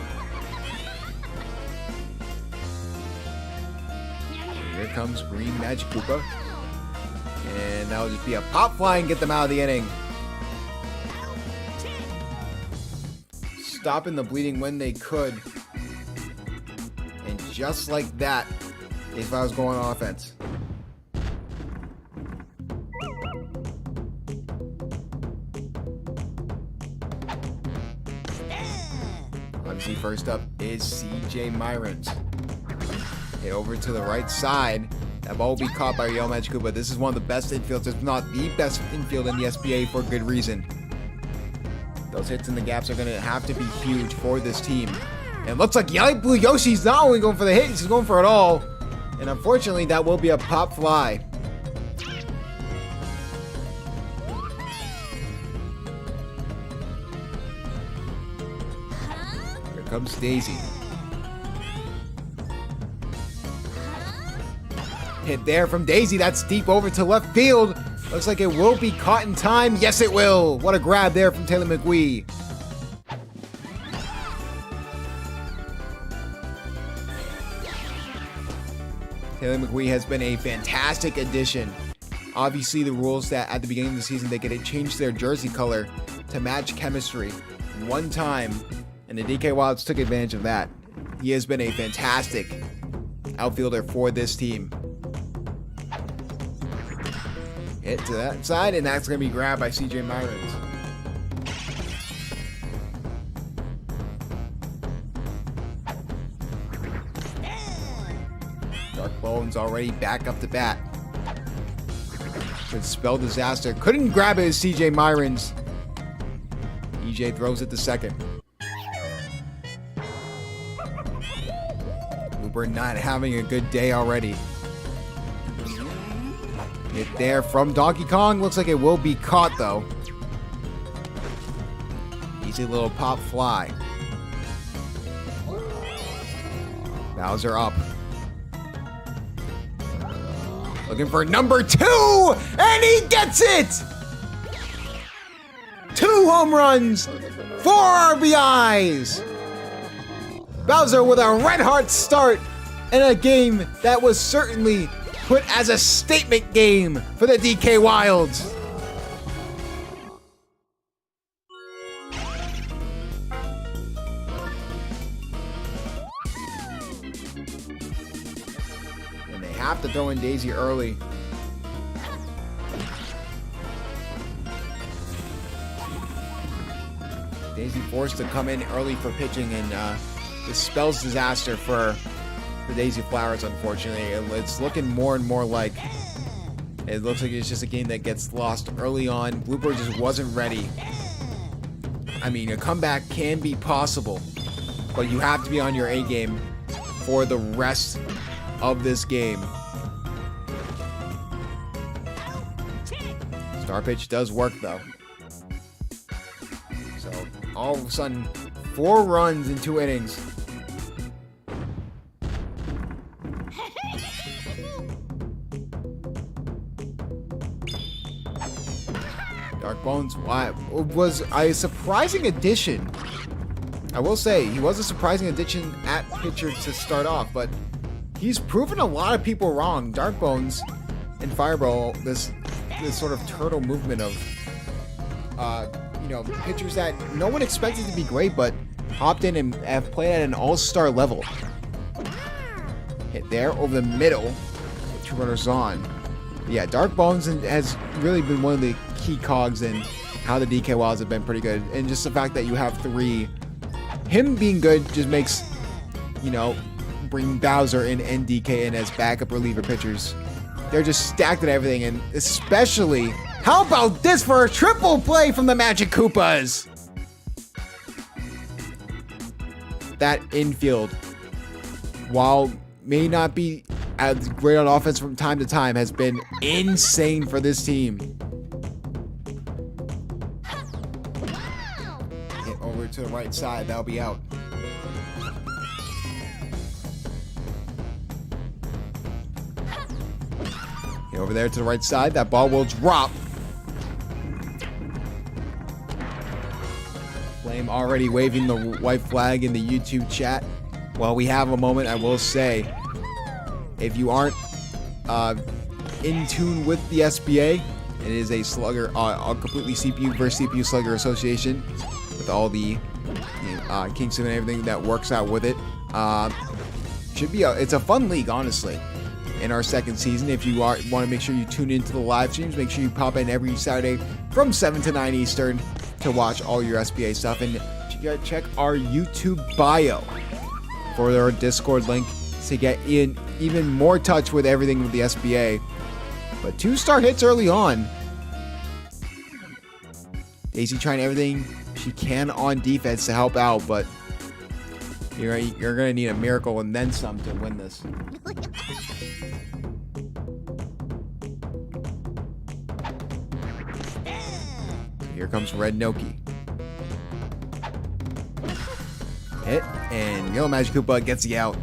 A: Here comes Green Magic Koopa. And that will just be a pop fly and get them out of the inning. Stopping the bleeding when they could. Just like that, if I was going on offense. Obviously, first up is CJ Myrons. Hit over to the right side. That ball will be caught by Yellow Magic Koopa. This is one of the best infields, if not the best infield in the SBA for good reason. Those hits in the gaps are going to have to be huge for this team. And it looks like Blue Yoshi's not only going for the hit, he's going for it all. And unfortunately, that will be a pop fly. Here comes Daisy. Hit there from Daisy. That's deep over to left field. Looks like it will be caught in time. Yes, it will. What a grab there from Taylor McGwee. Taylor McGwee has been a fantastic addition. Obviously, the rules that at the beginning of the season they could change their jersey color to match chemistry one time, and the DK Wilds took advantage of that. He has been a fantastic outfielder for this team. Hit to that side, and that's going to be grabbed by CJ Myrons. Dark Bones already back up the bat. Could spell disaster. Couldn't grab it as CJ Myrons. EJ throws it to second. We're not having a good day already. Hit there from Donkey Kong. Looks like it will be caught though. Easy little pop fly. Bowser up. Looking for number 2, and he gets it! 2 home runs, 4 RBIs. Bowser with a red-hot start in a game that was certainly put as a statement game for the DK Wilds. And they have to throw in Daisy early. Daisy forced to come in early for pitching, and this spells disaster for the Daisy Flowers, unfortunately. It's looking more and more like it looks like it's just a game that gets lost early on. Bluebird just wasn't ready. I mean, a comeback can be possible, but you have to be on your A game for the rest of this game. Star pitch does work, though. So, all of a sudden, 4 runs in 2 innings. Dark Bones was a surprising addition. I will say, he was a surprising addition at pitcher to start off, but he's proven a lot of people wrong. Dark Bones and Fireball, this sort of turtle movement of, pitchers that no one expected to be great, but hopped in and have played at an all-star level. Hit there over the middle, 2 runners on. Yeah, Dark Bones has really been one of the key cogs in how the DK Wilds have been pretty good. And just the fact that you have 3, him being good just makes, bring Bowser and DK in as backup reliever pitchers. They're just stacked at everything, and especially, how about this for a triple play from the Magic Koopas? That infield, while may not be as great on offense from time to time, has been insane for this team. Hit over to the right side, that'll be out. Hit over there to the right side, that ball will drop. Flame already waving the white flag in the YouTube chat. While we have a moment, I will say, if you aren't in tune with the SBA, it is a slugger, a completely CPU versus CPU slugger association with all the kinks and everything that works out with it. It's a fun league, honestly. In our 2nd season, if you want to make sure you tune into the live streams, make sure you pop in every Saturday from 7 to 9 Eastern to watch all your SBA stuff, and check our YouTube bio for our Discord link to get in even more touch with everything with the SBA. But 2-star hits early on. Daisy trying everything she can on defense to help out, but you're going to need a miracle and then some to win this. Here comes Red Noki. Hit, and Yellow Magic Koopa gets the out.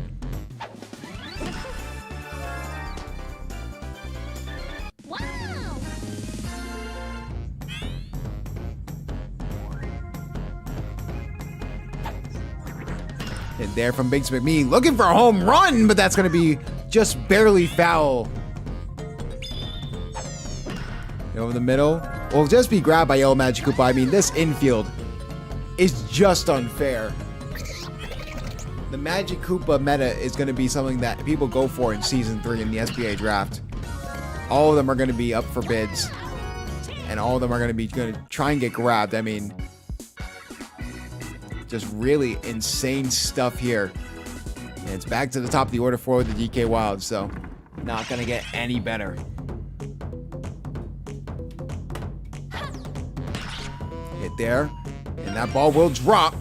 A: Hit there from Biggs McMee, looking for a home run, but that's going to be just barely foul. Over the middle. Will just be grabbed by Yellow Magic Koopa. I mean, this infield is just unfair. The Magic Koopa meta is going to be something that people go for in Season 3 in the SBA draft. All of them are going to be up for bids. And all of them are going to try and get grabbed. I mean, just really insane stuff here. And it's back to the top of the order for the DK Wild, so not going to get any better. Hit there, and that ball will drop.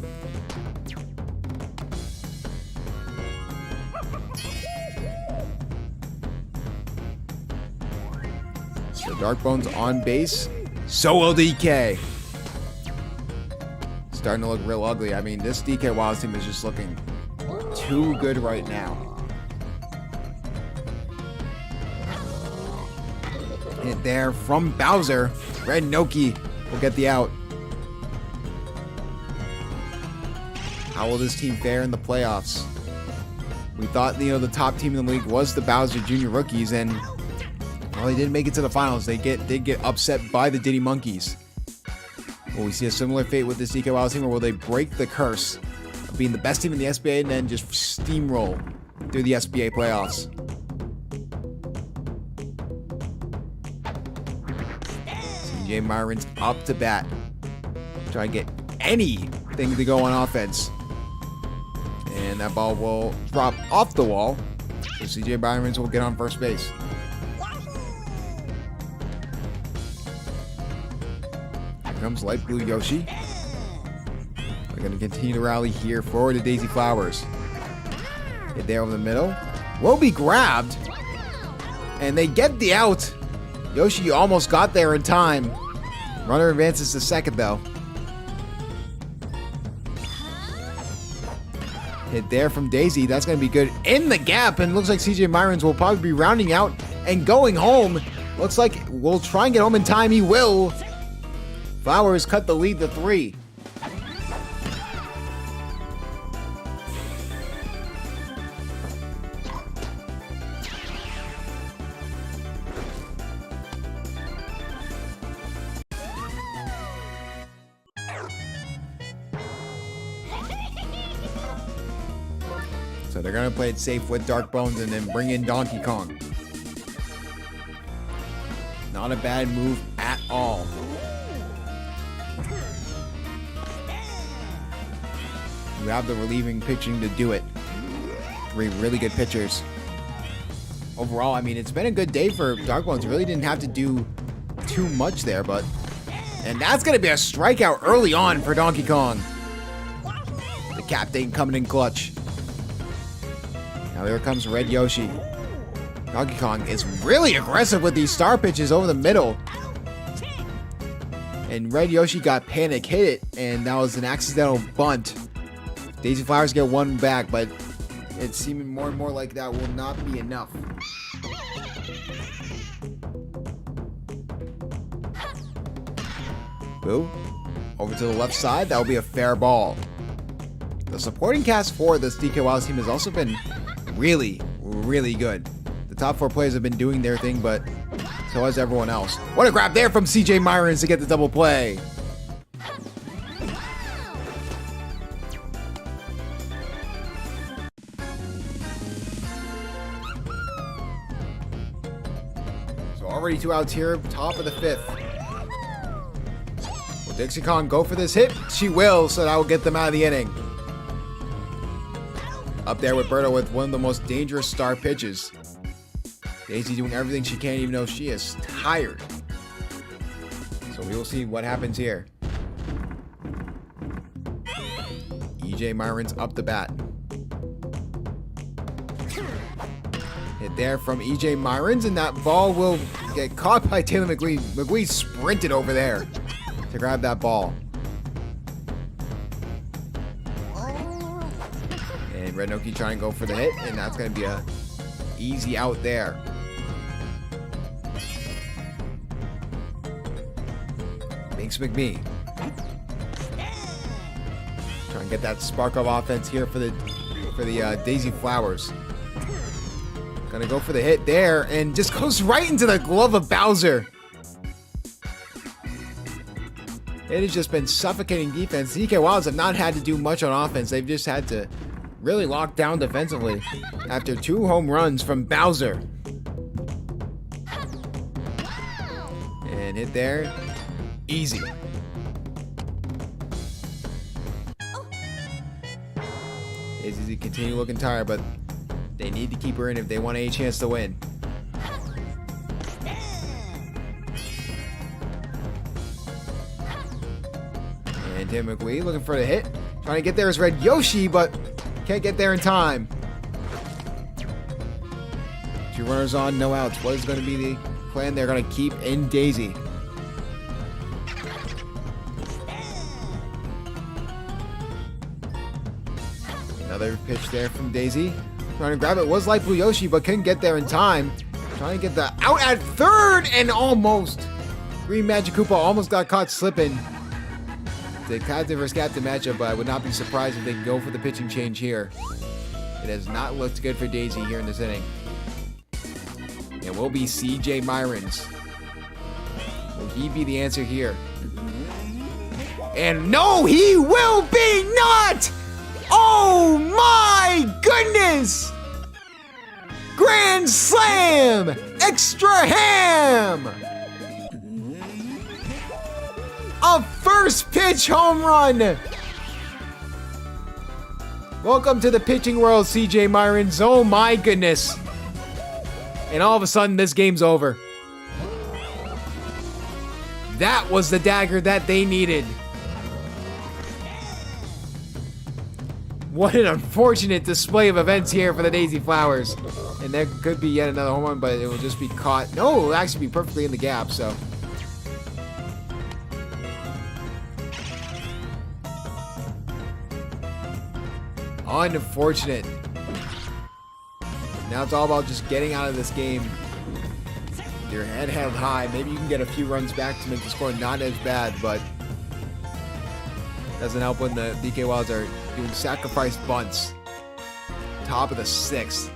A: So Dark Bones on base. So will DK. Starting to look real ugly. I mean, this DK Wilds team is just looking too good right now. Hit there from Bowser. Red Noki will get the out. How will this team fare in the playoffs? We thought, the top team in the league was the Bowser Jr. rookies, and well, they didn't make it to the finals. They get upset by the Diddy Monkeys. Will we see a similar fate with this DK Wild team, or will they break the curse of being the best team in the SBA and then just steamroll through the SBA playoffs? CJ Myron's up to bat. Try and get anything to go on offense. And that ball will drop off the wall. So CJ Byron's will get on first base. Here comes light blue Yoshi. We're going to continue to rally here forward to Daisy Flowers. Hit there over the middle. Will be grabbed. And they get the out. Yoshi almost got there in time. Runner advances to second though. Hit there from Daisy. That's going to be good in the gap. And looks like CJ Myrons will probably be rounding out and going home. Looks like we'll try and get home in time. He will. Flowers cut the lead to 3. So they're going to play it safe with Dark Bones and then bring in Donkey Kong. Not a bad move at all. You have the relieving pitching to do it. 3 really good pitchers. Overall, I mean, it's been a good day for Dark Bones. Really didn't have to do too much there, but... And that's going to be a strikeout early on for Donkey Kong. The captain coming in clutch. Now here comes Red Yoshi. Donkey Kong is really aggressive with these star pitches over the middle. And Red Yoshi got panic, hit it, and that was an accidental bunt. Daisy Flowers get one back, but it's seeming more and more like that will not be enough. Boo. Over to the left side, that will be a fair ball. The supporting cast for this DK Wilds team has also been really, really good. The top 4 players have been doing their thing, but so has everyone else. What a grab there from CJ Myrons to get the double play. So already 2 outs here, top of the 5th. Will Dixie Kong go for this hit? She will, so that will get them out of the inning. Up there with Berto with one of the most dangerous star pitches. Daisy doing everything she can even though she is tired. So we will see what happens here. EJ Myrons up the bat. Hit there from EJ Myrons, and that ball will get caught by Taylor McGwee. McGwee sprinted over there to grab that ball. And Red Noki trying to go for the hit, and that's going to be a easy out there. Binks McBee. Trying to get that spark of offense here for the Daisy Flowers. Gonna go for the hit there, and just goes right into the glove of Bowser. It has just been suffocating defense. DK Wilds have not had to do much on offense. They've just had to really lock down defensively after 2 home runs from Bowser. And hit there. Easy. Easy to continue looking tired, but they need to keep her in if they want any chance to win. And Tim McGwee looking for the hit. Trying to get there is Red Yoshi, but can't get there in time. 2 runners on, no outs. What is going to be the plan? They're going to keep in Daisy. Another pitch there from Daisy. Trying to grab it was Light Blue Yoshi, but couldn't get there in time. Trying to get the out at third, and almost. Green Magic Koopa almost got caught slipping. The captain versus captain matchup, but I would not be surprised if they can go for the pitching change here. It has not looked good for Daisy here in this inning. It will be CJ Myrons. Will he be the answer here? And no, he will be not! Oh my goodness! Grand Slam! Extra Ham! A first pitch home run! Welcome to the pitching world, CJ Myrons. Oh my goodness. And all of a sudden, this game's over. That was the dagger that they needed. What an unfortunate display of events here for the Daisy Flowers. And there could be yet another home run, but it will just be caught. No, it will actually be perfectly in the gap, so. Unfortunate. Now it's all about just getting out of this game. Your head held high. Maybe you can get a few runs back to make the score not as bad, but doesn't help when the DK Wilds are doing sacrifice bunts. Top of the 6th.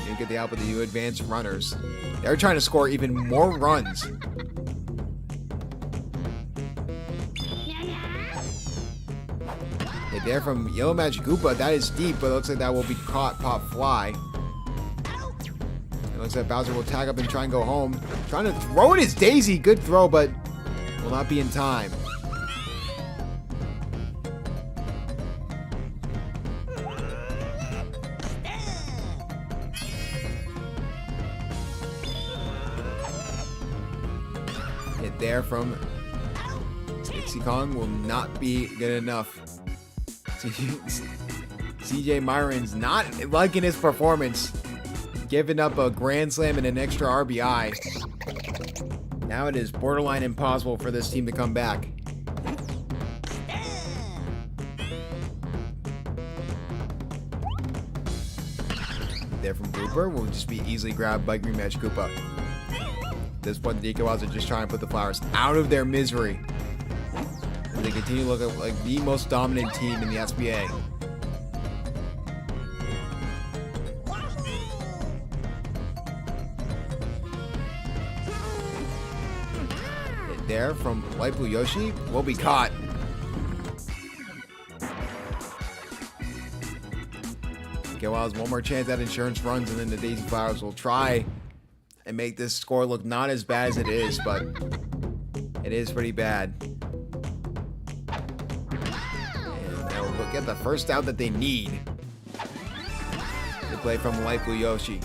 A: You get the out with the new advanced runners. They're trying to score even more runs. Hit there from Yellow Magic Koopa. That is deep, but it looks like that will be caught. Pop fly. It looks like Bowser will tag up and try and go home. Trying to throw it is Daisy. Good throw, but will not be in time. Hit there from Dixie Kong will not be good enough. CJ Myrons not liking his performance. Giving up a grand slam and an extra RBI. Now it is borderline impossible for this team to come back. There from Grouper will just be easily grabbed by Green Magic Koopa. At this point, the DK Wilds are just trying to put the Flowers out of their misery. They continue to look like the most dominant team in the SBA. Hit there from Light Blue Yoshi will be caught. Okay, well, one more chance at insurance runs, and then the Daisy Flowers will try and make this score look not as bad as it is, but it is pretty bad. Get the first out that they need. They play from Light Blue Yoshi.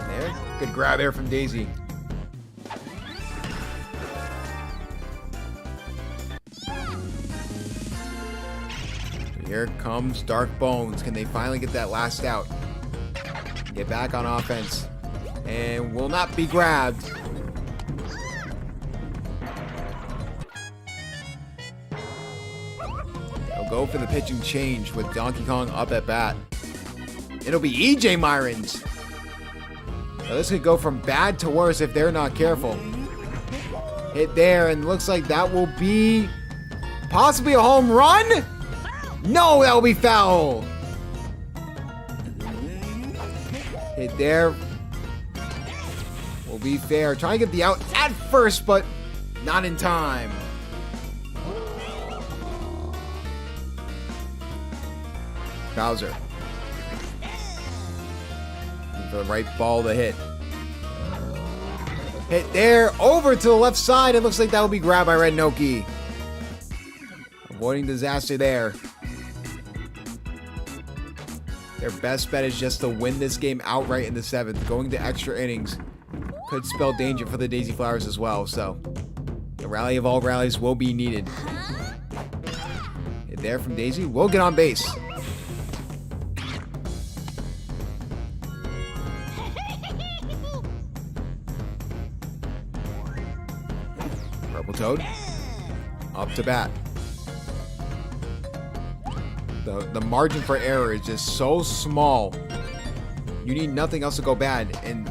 A: There, good grab there from Daisy. Here comes Dark Bones. Can they finally get that last out? Get back on offense. And will not be grabbed. They'll go for the pitching change with Donkey Kong up at bat. It'll be EJ Myrons. So this could go from bad to worse if they're not careful. Hit there, and looks like that will be possibly a home run? No, that will be foul. Hit there. Will be fair. Trying to get the out at first, but not in time. Bowser. For the right ball to hit. Hit there. Over to the left side. It looks like that will be grabbed by Red Noki. Avoiding disaster there. Their best bet is just to win this game outright in the 7th. Going to extra innings could spell danger for the Daisy Flowers as well, so the rally of all rallies will be needed. Hit there from Daisy. We'll get on base. Purple Toad. Up to bat. The margin for error is just so small. You need nothing else to go bad. And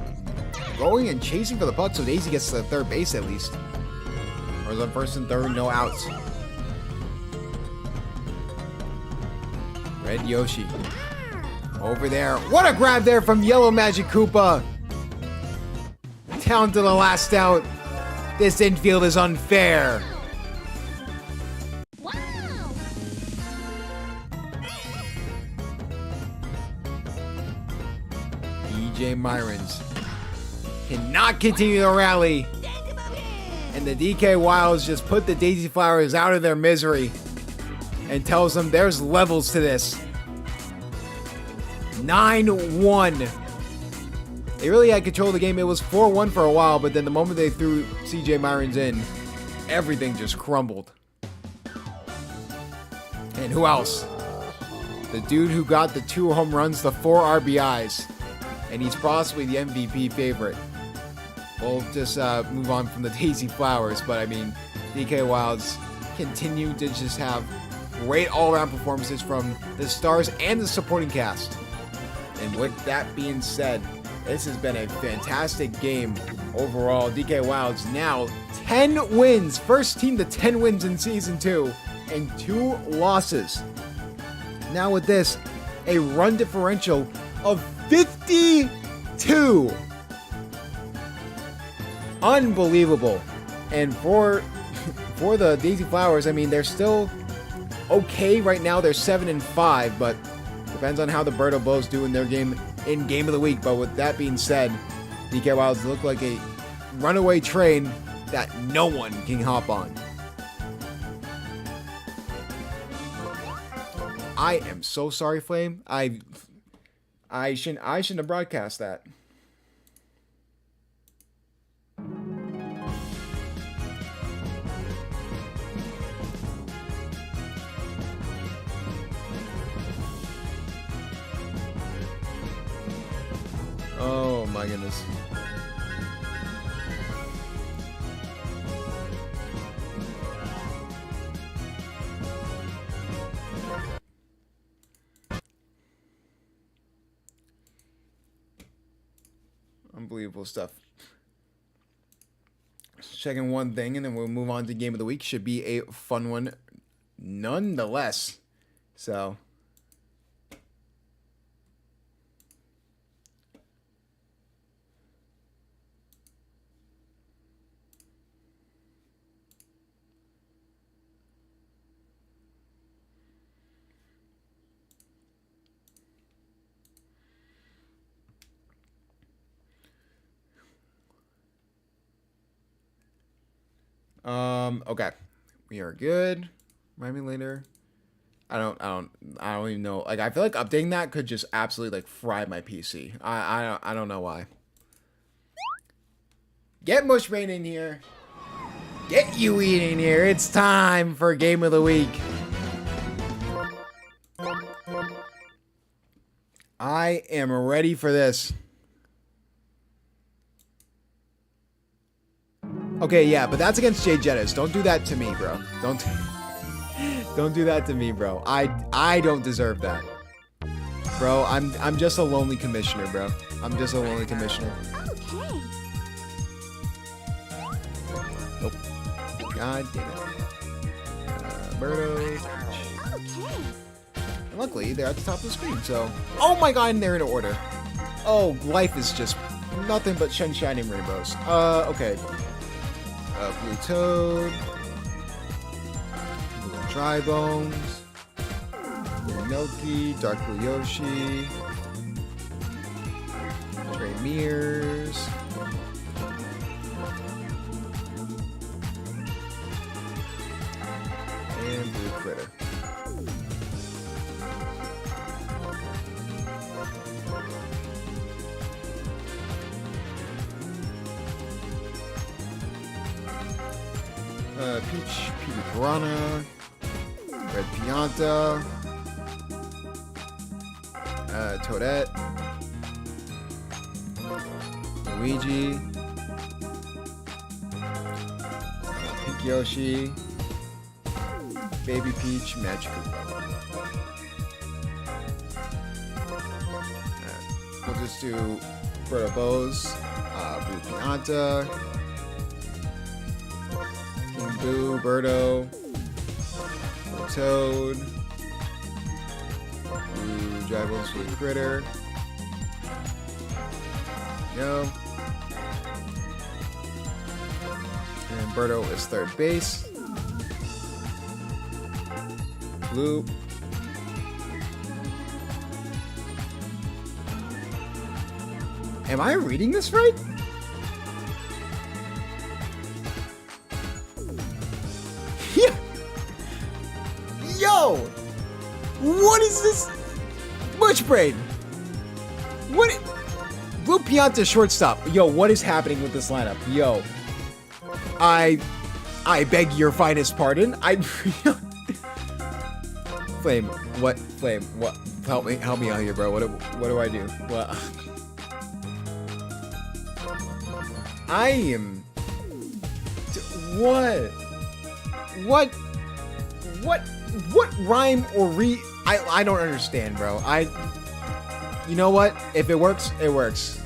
A: going and chasing for the puck so Daisy gets to the third base at least. Or is on first and third, no outs. Red Yoshi. Over there. What a grab there from Yellow Magic Koopa. Down to the last out. This infield is unfair. CJ Myrons cannot continue the rally. And the DK Wilds just put the Daisy Flowers out of their misery and tells them there's levels to this. 9-1. They really had control of the game. It was 4-1 for a while, but then the moment they threw CJ Myrons in, everything just crumbled. And who else? The dude who got the 2 home runs, the 4 RBIs. And he's possibly the MVP favorite. We'll just move on from the Daisy Flowers, but I mean, DK Wilds continue to just have great all-around performances from the stars and the supporting cast. And with that being said, this has been a fantastic game overall. DK Wilds now 10 wins. First team to 10 wins in Season 2 and 2 losses. Now with this, a run differential of 52. Unbelievable. And for the Daisy Flowers, I mean, they're still okay right now. They're 7-5, but depends on how the Birdo Bows do in their game in Game of the Week. But with that being said, DK Wilds look like a runaway train that no one can hop on. I am so sorry, Flame. I shouldn't have broadcast that. Oh my goodness. Unbelievable stuff. Checking one thing and then we'll move on to Game of the Week. Should be a fun one nonetheless. So okay. We are good. Remind me later. I don't even know. Like, I feel like updating that could just absolutely like fry my PC. I don't know why. Get Mushbrain in here. Get you in here. It's time for Game of the Week. I am ready for this. Okay, yeah, but that's against Jay Jettis. Don't do that to me, bro. Don't do that to me, bro. I don't deserve that. Bro, I'm just a lonely commissioner, bro. I'm just a lonely commissioner.
B: Okay.
A: Nope. God damn it. Birdo.
B: Okay.
A: And luckily, they're at the top of the screen, so... Oh my god, and they're in order. Oh, life is just nothing but shining rainbows. Okay. Blue Toad, Blue Dry Bones, Blue Milky, Dark Blue Yoshi, Trey Mears, and Blue Critter. Peach, Peter Piranha, Red Pianta, Toadette, Luigi, Pink Yoshi, Baby Peach, Magic Koopa. We'll just do Birdo Bows, Blue Pianta, Boo, Birdo, Toad, Blue Drivels with Critter. Go. And Birdo is third base. Blue. Am I reading this right? Yeah. Yo! What is this? Much brain. What? Blue Pianta shortstop. Yo, what is happening with this lineup? Yo. I beg your finest pardon. Flame, what? Flame, what? Help me out here, bro. What do I do? What? I am. What rhyme or I don't understand, bro. You know what? If it works, it works.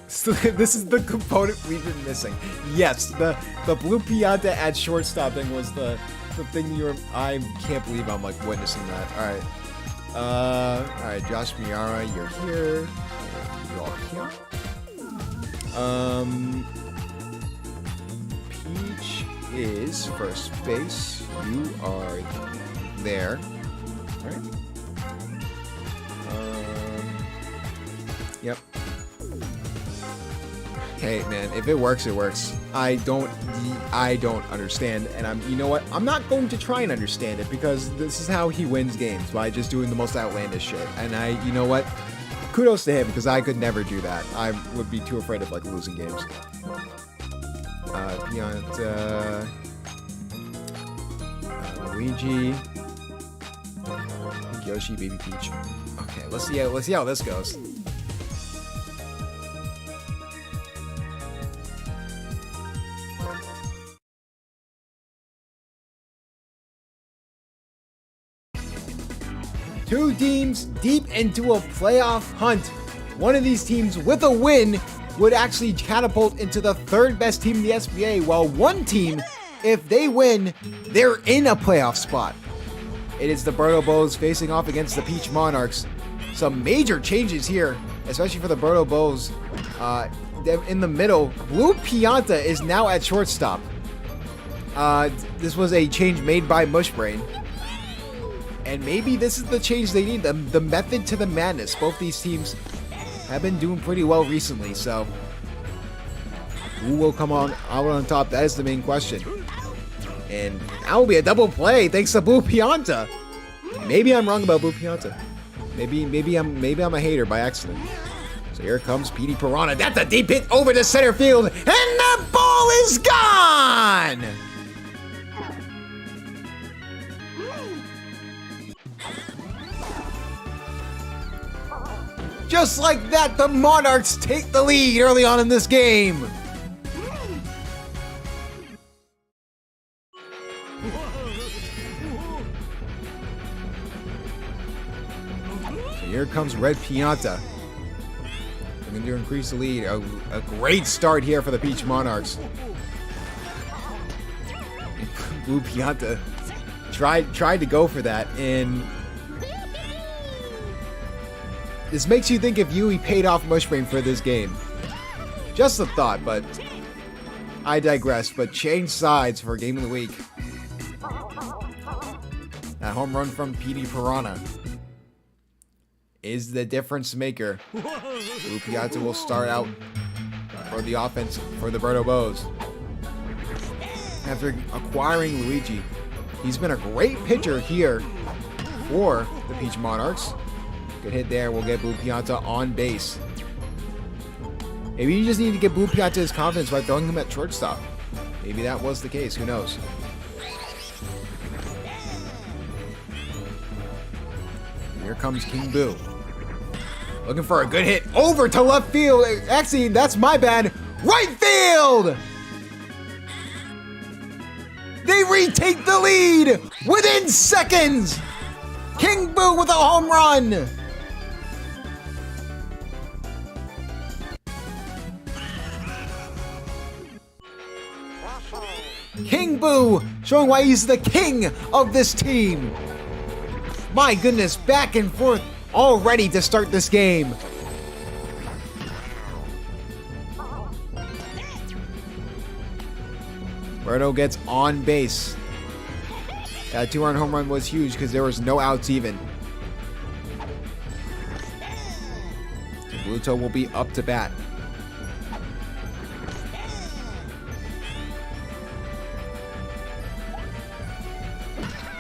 A: So this is the component we've been missing. Yes, the Blue Pianta at shortstop thing was the thing I can't believe I'm like witnessing that. Alright, Josh Miara, you're here. You're here. Peach is first base. You are there. Alright. Yep. Hey man, if it works, it works. I don't understand, and you know what? I'm not going to try and understand it because this is how he wins games, by just doing the most outlandish shit. And you know what? Kudos to him, because I could never do that. I would be too afraid of like losing games. Pianta, Luigi, Yoshi, Baby Peach. Okay, let's see how this goes. Two teams deep into a playoff hunt. One of these teams with a win would actually catapult into the third best team in the SBA, while one team, if they win, they're in a playoff spot. It is the Birdo Bows facing off against the Peach Monarchs. Some major changes here, especially for the Birdo Bows. In the middle, Blue Pianta is now at shortstop. This was a change made by Mushbrain. And maybe this is the change they need, the method to the madness. Both these teams have been doing pretty well recently, so who will come out on top? That is the main question. And that will be a double play thanks to Blue Pianta. Maybe I'm wrong about Blue Pianta. Maybe I'm a hater by accident. So here comes Petey Piranha. That's a deep hit over to center field, and the ball is gone. Just like that, the Monarchs take the lead early on in this game. So here comes Red Pianta. Looking to increase the lead. A great start here for the Peach Monarchs. Blue Pianta tried to go for that, and this makes you think if Yui paid off Mushbrain for this game. Just a thought, but I digress. But change sides for Game of the Week. That home run from Petey Piranha is the difference maker. Blue Pianta will start out for the offense for the Birdo Bows. After acquiring Luigi, he's been a great pitcher here for the Peach Monarchs. Good hit there. We'll get Blue Pianta on base. Maybe you just need to get Blue Pianta his confidence by throwing him at shortstop. Maybe that was the case. Who knows? Here comes King Boo. Looking for a good hit over to left field. Actually, that's my bad. Right field! They retake the lead within seconds. King Boo with a home run. King Boo showing why he's the king of this team. My goodness, back and forth already to start this game. Birdo gets on base. That 2-run home run was huge because there was no outs even. Blue Toe will be up to bat.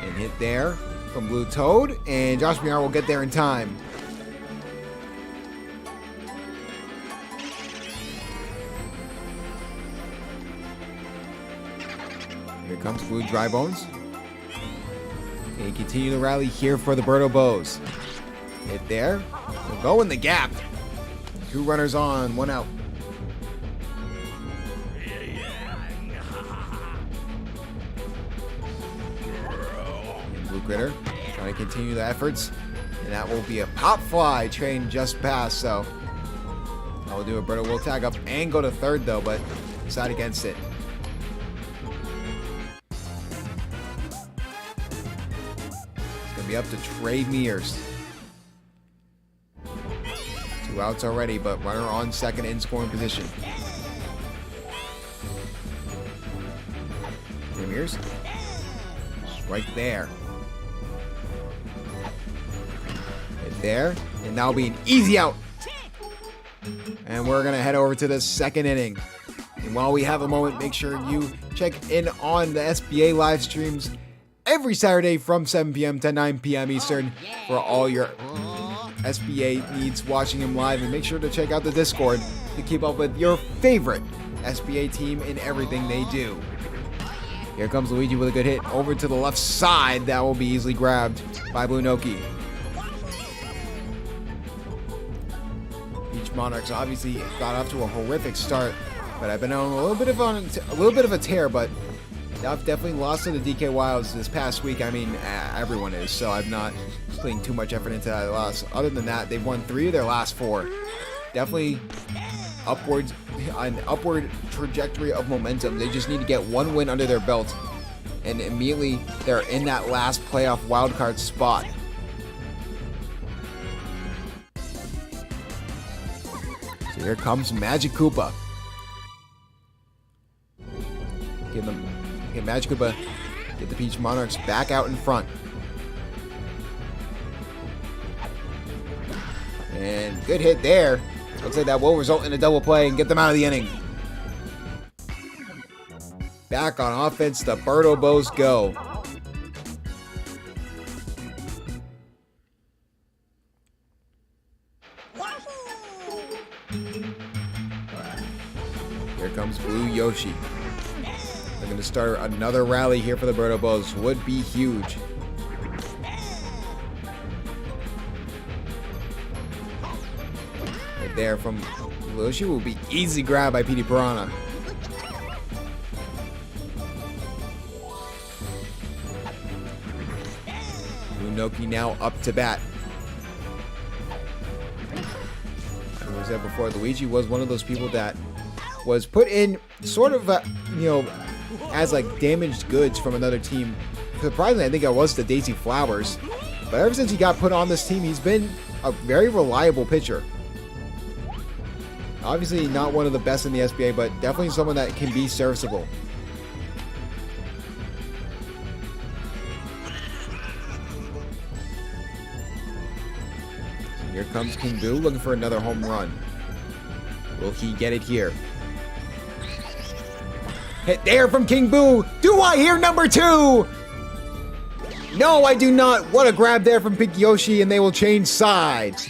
A: And hit there from Blue Toad, and Josh Miar will get there in time. Here comes Blue Dry Bones. And continue the rally here for the Birdo Bows. Hit there. We'll go in the gap. 2 runners on, 1 out. And Blue Critter trying to continue the efforts. And that will be a pop fly. Train just passed, so I will do a Birdo. We'll tag up and go to third though, but decide against it. Be up to Trey Mears. 2 outs already, but runner on second in scoring position. Trey Mears. Right there. Right there. And that'll be an easy out. And we're going to head over to the second inning. And while we have a moment, make sure you check in on the SBA live streams every Saturday from 7 p.m. to 9 p.m. Eastern for all your SBA needs, watching him live. And make sure to check out the Discord to keep up with your favorite SBA team in everything they do. Here comes Luigi with a good hit over to the left side. That will be easily grabbed by Blue Noki. Peach Monarchs obviously got off to a horrific start, but I've been on a little bit of a tear, but I've definitely lost to the DK Wilds this past week. I mean, everyone is, so I'm not putting too much effort into that loss. Other than that, they've won 3 of their last 4. Definitely an upward trajectory of momentum. They just need to get 1 win under their belt, and immediately they're in that last playoff wildcard spot. So here comes Magic Koopa. Get Magic Koopa, get the Peach Monarchs back out in front. And good hit there. Looks like that will result in a double play and get them out of the inning. Back on offense, the Birdo Bows go. Here comes Blue Yoshi. They're going to start another rally here for the Birdo Bows. Would be huge. Right there from Yoshi will be easy grab by Petey Piranha. Noki now up to bat. As I said before, Luigi was one of those people that was put in sort of, as like damaged goods from another team. Surprisingly, I think it was the Daisy Flowers. But ever since he got put on this team, he's been a very reliable pitcher. Obviously not one of the best in the SBA, but definitely someone that can be serviceable. Here comes King Boo looking for another home run. Will he get it here? Hit there from King Boo. Do I hear number 2? No, I do not. What a grab there from Pink Yoshi, and they will change sides.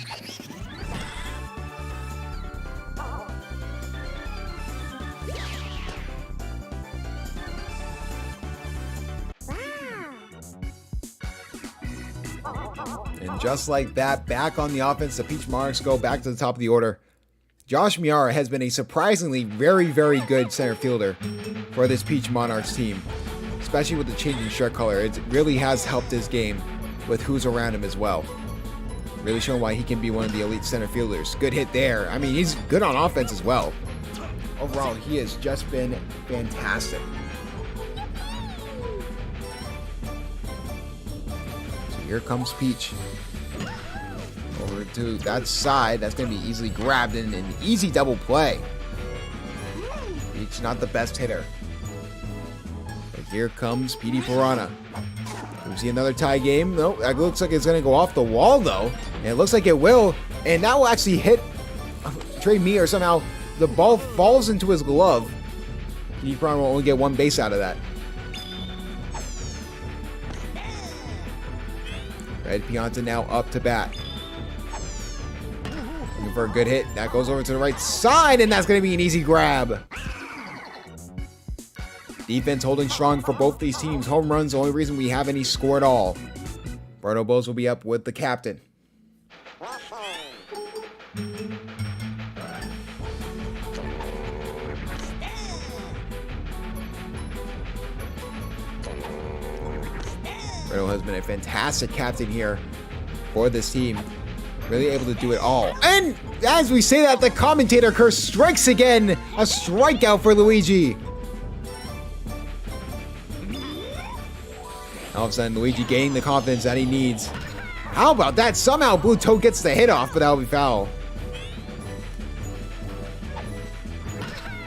A: And just like that, back on the offense, the Peach Monarchs go back to the top of the order. Josh Miara has been a surprisingly very, very good center fielder for this Peach Monarchs team, especially with the changing shirt color. It really has helped his game with who's around him as well. Really showing why he can be one of the elite center fielders. Good hit there. I mean, he's good on offense as well. Overall, he has just been fantastic. So here comes Peach. Over to that side. That's going to be easily grabbed in an easy double play. Peach not the best hitter. But here comes Petey Piranha. We see another tie game. No, it looks like it's going to go off the wall, though. And it looks like it will. And that will actually hit Trey Meyer. Somehow the ball falls into his glove. He probably will only get one base out of that. Red Pianta now up to bat. Looking for a good hit. That goes over to the right side, and that's going to be an easy grab. Defense holding strong for both these teams. Home runs, the only reason we have any score at all. Berto Bowes will be up with the captain. Berto has been a fantastic captain here for this team. Really able to do it all. And as we say that, the commentator curse strikes again. A strikeout for Luigi. All of a sudden, Luigi gaining the confidence that he needs. How about that? Somehow Blue Toad gets the hit off, but that'll be foul.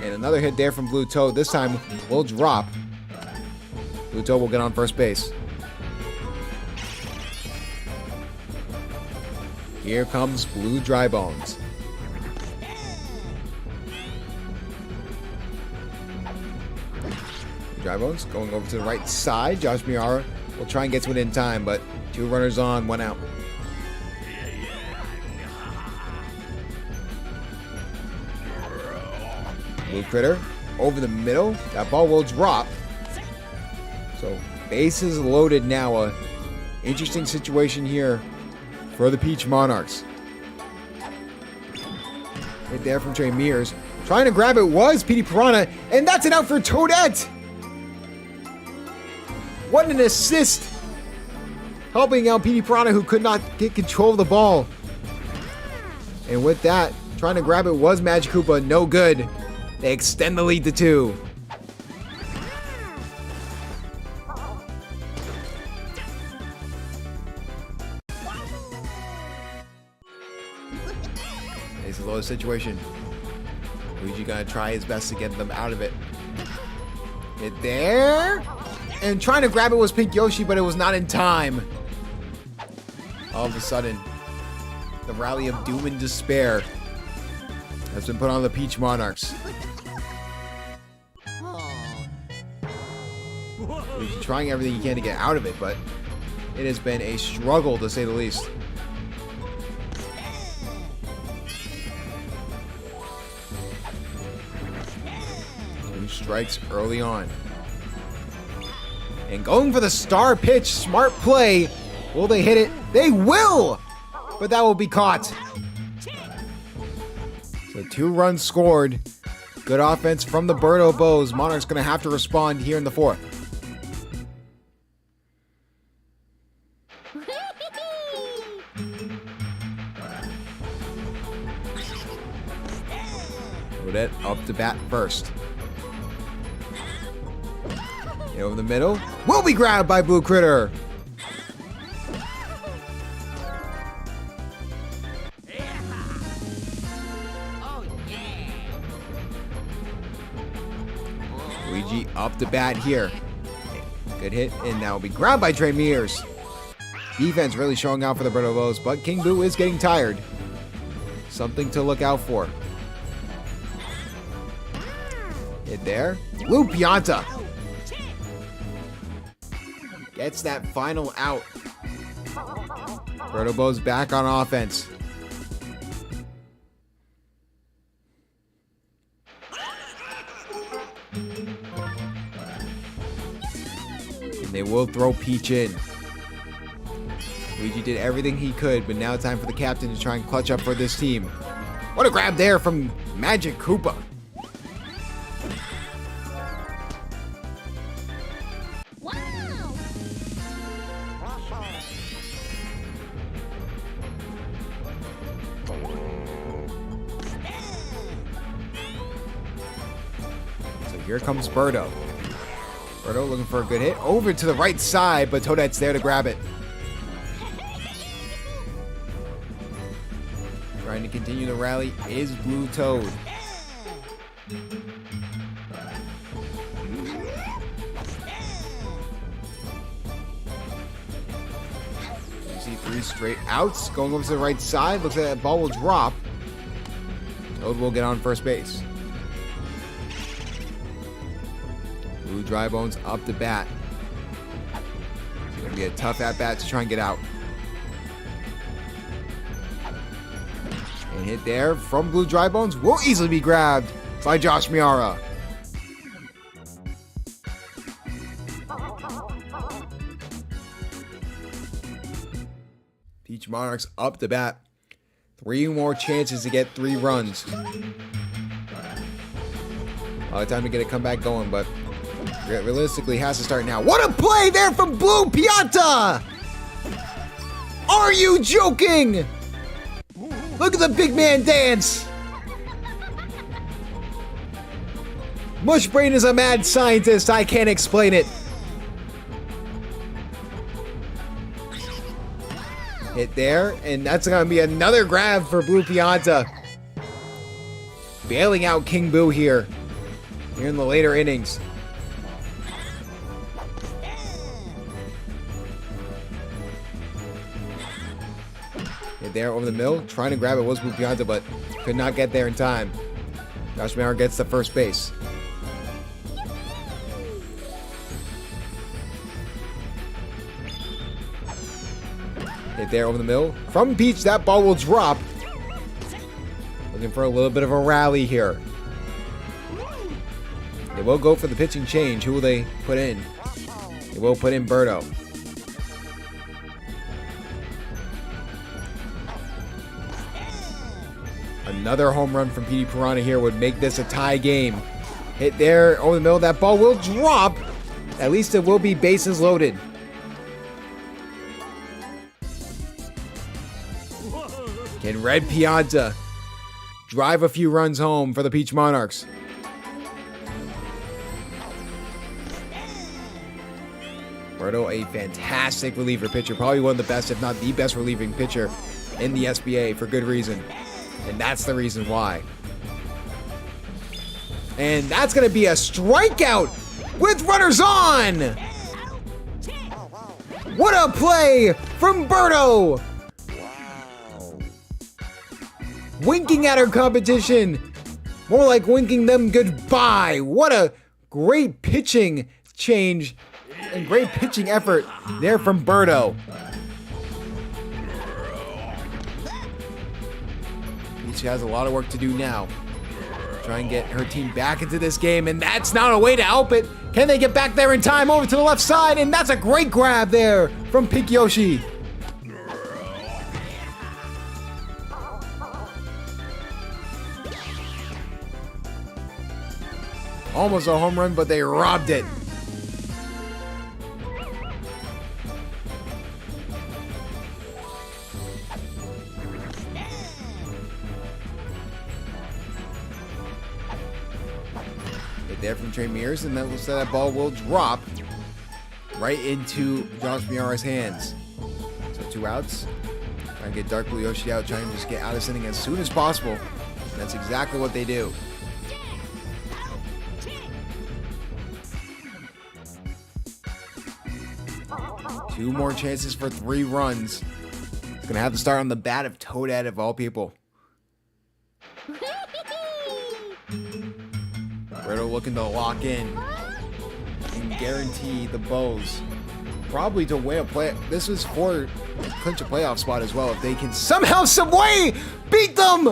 A: And another hit there from Blue Toad. This time will drop. Blue Toad will get on first base. Here comes Blue Dry Bones. Dry Bones going over to the right side. Josh Miara will try and get to it in time, but 2 runners on, 1 out. Blue Critter over the middle. That ball will drop. So bases loaded now. A interesting situation here for the Peach Monarchs. Right there from Trey Mears. Trying to grab it was Petey Piranha, and that's an out for Toadette. What an assist! Helping out Petey Piranha, who could not get control of the ball. And with that, trying to grab it was Magic Koopa. No good. They extend the lead to 2. It's a low situation. Luigi gonna try his best to get them out of it. Hit there. And trying to grab it was Pink Yoshi, but it was not in time. All of a sudden, the rally of doom and despair has been put on the Peach Monarchs. He's trying everything he can to get out of it, but it has been a struggle to say the least. 2 strikes early on. And going for the star pitch, smart play. Will they hit it? They will! But that will be caught. So 2 runs scored. Good offense from the Berto Bowes. Monarchs going to have to respond here in the 4th. Odette up to bat first. Over the middle. Will be grabbed by Blue Critter. Luigi up to bat here. Good hit, and that will be grabbed by Trey Mears. Defense really showing out for the Berto Bowes, but King Boo is getting tired. Something to look out for. Hit there. Blue Pianta gets that final out. Berto Bowes back on offense. And they will throw Peach in. Luigi did everything he could, but now time for the captain to try and clutch up for this team. What a grab there from Magic Koopa. Here comes Berto. Berto looking for a good hit. Over to the right side, but Toadette's there to grab it. Trying to continue the rally is Blue Toad. You see 3 straight outs. Going over to the right side. Looks like that ball will drop. Toad will get on first base. Blue Dry Bones up to bat. It's going to be a tough at-bat to try and get out. And hit there from Blue Dry Bones will easily be grabbed by Josh Miara. Peach Monarchs up to bat. 3 more chances to get 3 runs. A lot of time to get a comeback going, but realistically has to start now. What a play there from Blue Pianta! Are you joking? Look at the big man dance. Mushbrain is a mad scientist. I can't explain it. Hit there, and that's going to be another grab for Blue Pianta. Bailing out King Boo here in the later innings. Hit there over the middle, trying to grab it was Blue Pianta, but could not get there in time. Josh Maurer gets the first base. Hit there over the middle. From Peach, that ball will drop. Looking for a little bit of a rally here. They will go for the pitching change. Who will they put in? They will put in Birdo. Another home run from Petey Piranha here would make this a tie game. Hit there over the middle. That ball will drop. At least it will be bases loaded. Can Red Pianta drive a few runs home for the Peach Monarchs? Birdo, a fantastic reliever pitcher. Probably one of the best, if not the best relieving pitcher in the SBA for good reason. And that's the reason why. And that's going to be a strikeout with runners on. What a play from Birdo. Winking at her competition. More like winking them goodbye. What a great pitching change and great pitching effort there from Birdo. She has a lot of work to do now. Try and get her team back into this game, and that's not a way to help it. Can they get back there in time over to the left side? And that's a great grab there from Pink Yoshi. Almost a home run, but they robbed it. Hit there from Trey Mears, and that ball will drop right into Josh Miara's hands. So 2 outs. Trying to get Dark Blue Yoshi out, trying to just get out of this inning as soon as possible. And that's exactly what they do. Two more chances for 3 runs. It's going to have to start on the bat of Toadette of all people. Birdo looking to lock in and guarantee the Bows. Probably to win a play. This is for clinch a playoff spot as well if they can somehow, some way beat them.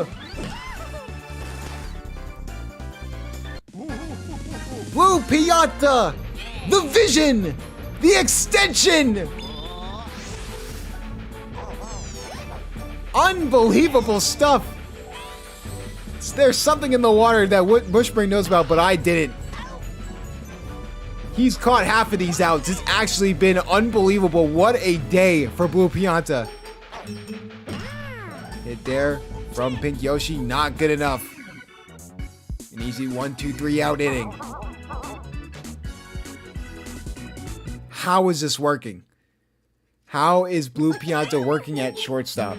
A: Blue Pianta, the vision, the extension. Unbelievable stuff. There's something in the water that Bushbrain knows about, but I didn't. He's caught half of these outs. It's actually been unbelievable. What a day for Blue Pianta. Hit there from Pink Yoshi. Not good enough. An easy 1-2-3 out inning. How is this working? How is Blue Pianta working at shortstop?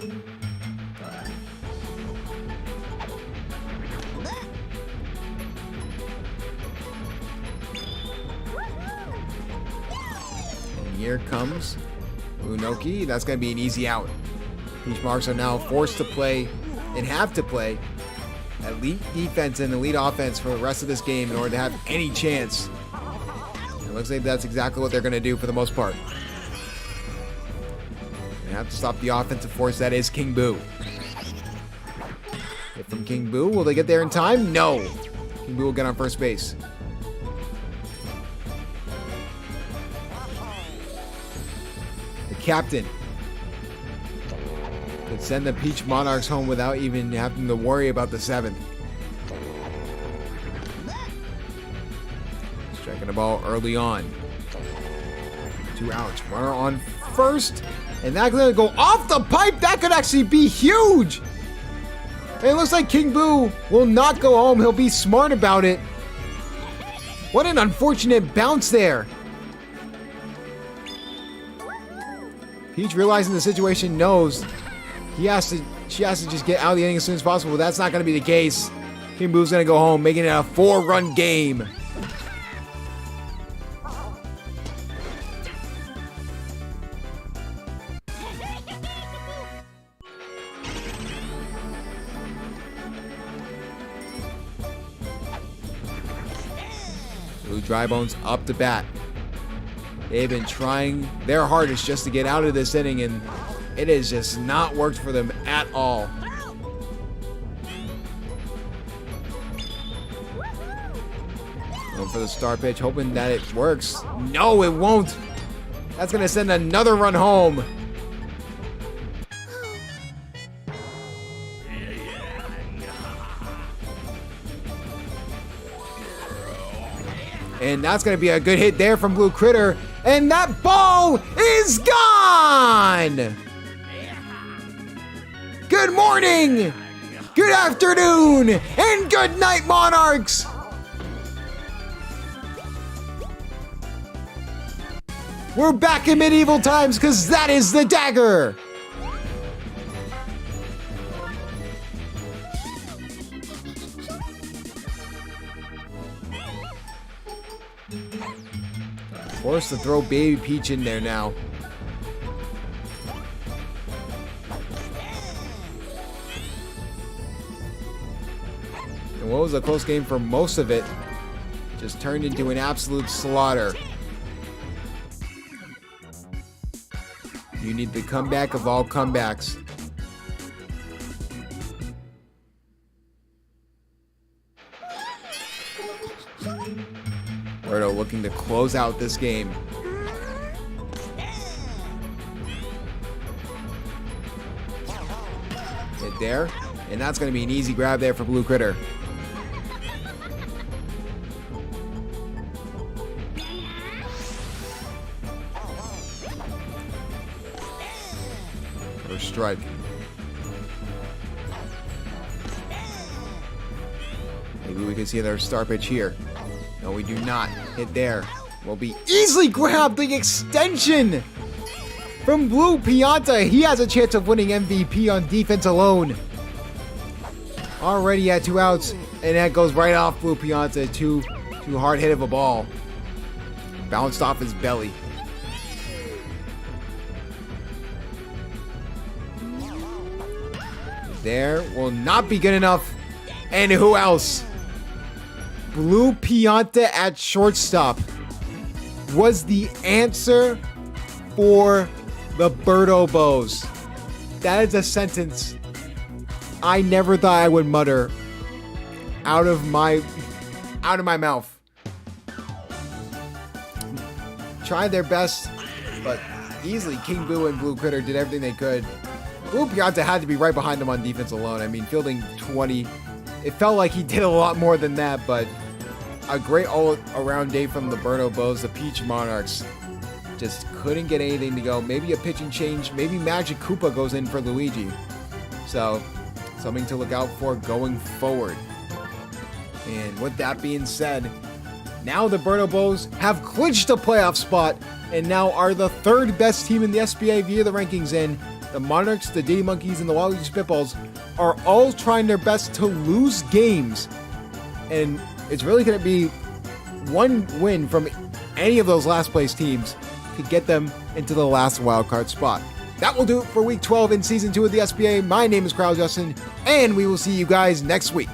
A: Here comes Unoki. That's going to be an easy out. Peach Marks are now forced to play and have to play elite defense and elite offense for the rest of this game in order to have any chance. It looks like that's exactly what they're going to do for the most part. They have to stop the offensive force that is King Boo. Hit from King Boo. Will they get there in time? No. King Boo will get on first base. The captain could send the Peach Monarchs home without even having to worry about the 7th. Striking the ball early on. 2 outs. Runner on first. And that's going to go off the pipe. That could actually be huge. And it looks like King Boo will not go home. He'll be smart about it. What an unfortunate bounce there. Peach, realizing the situation, knows she has to just get out of the inning as soon as possible. But that's not going to be the case. King Boo's going to go home, making it a 4-run game. Blue Dry Bones up to bat. They've been trying their hardest just to get out of this inning, and it has just not worked for them at all. Going for the star pitch, hoping that it works. No, it won't. That's going to send another run home. And that's going to be a good hit there from Blue Critter. And that ball is gone! Good morning, good afternoon, and good night, Monarchs! We're back in medieval times because that is the dagger! Forced to throw Baby Peach in there now. And what was a close game for most of it, just turned into an absolute slaughter. You need the comeback of all comebacks. Birdo looking to close out this game. Hit there, and that's going to be an easy grab there for Blue Critter. First strike. Maybe we can see their star pitch here. No, we do not. Hit there. Will be easily grabbed. The extension from Blue Pianta. He has a chance of winning MVP on defense alone. Already at 2 outs, and that goes right off Blue Pianta. Too hard hit of a ball. Bounced off his belly. There will not be good enough. And who else? Blue Pianta at shortstop was the answer for the Birdo Bows. That is a sentence I never thought I would mutter out of my mouth. Tried their best, but easily King Boo and Blue Critter did everything they could. Blue Pianta had to be right behind him on defense alone. I mean, fielding 20, it felt like he did a lot more than that, but a great all-around day from the Birdo Bows. The Peach Monarchs just couldn't get anything to go. Maybe a pitching change. Maybe Magic Koopa goes in for Luigi. So, something to look out for going forward. And with that being said, now the Birdo Bows have clinched a playoff spot and now are the 3rd best team in the SBA via the rankings. And the Monarchs, the Diddy Monkeys, and the Waluigi Spitballs are all trying their best to lose games. And it's really going to be one win from any of those last place teams to get them into the last wildcard spot. That will do it for Week 12 in Season 2 of the SBA. My name is Crowd Justin, and we will see you guys next week.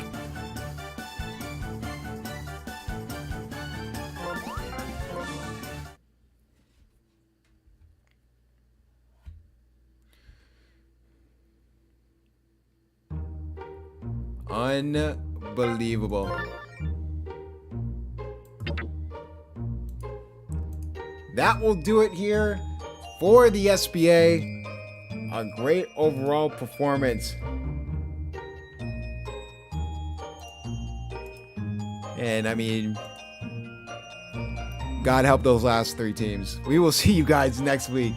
A: Unbelievable. That will do it here for the SBA. A great overall performance. And I mean, God help those last 3 teams. We will see you guys next week.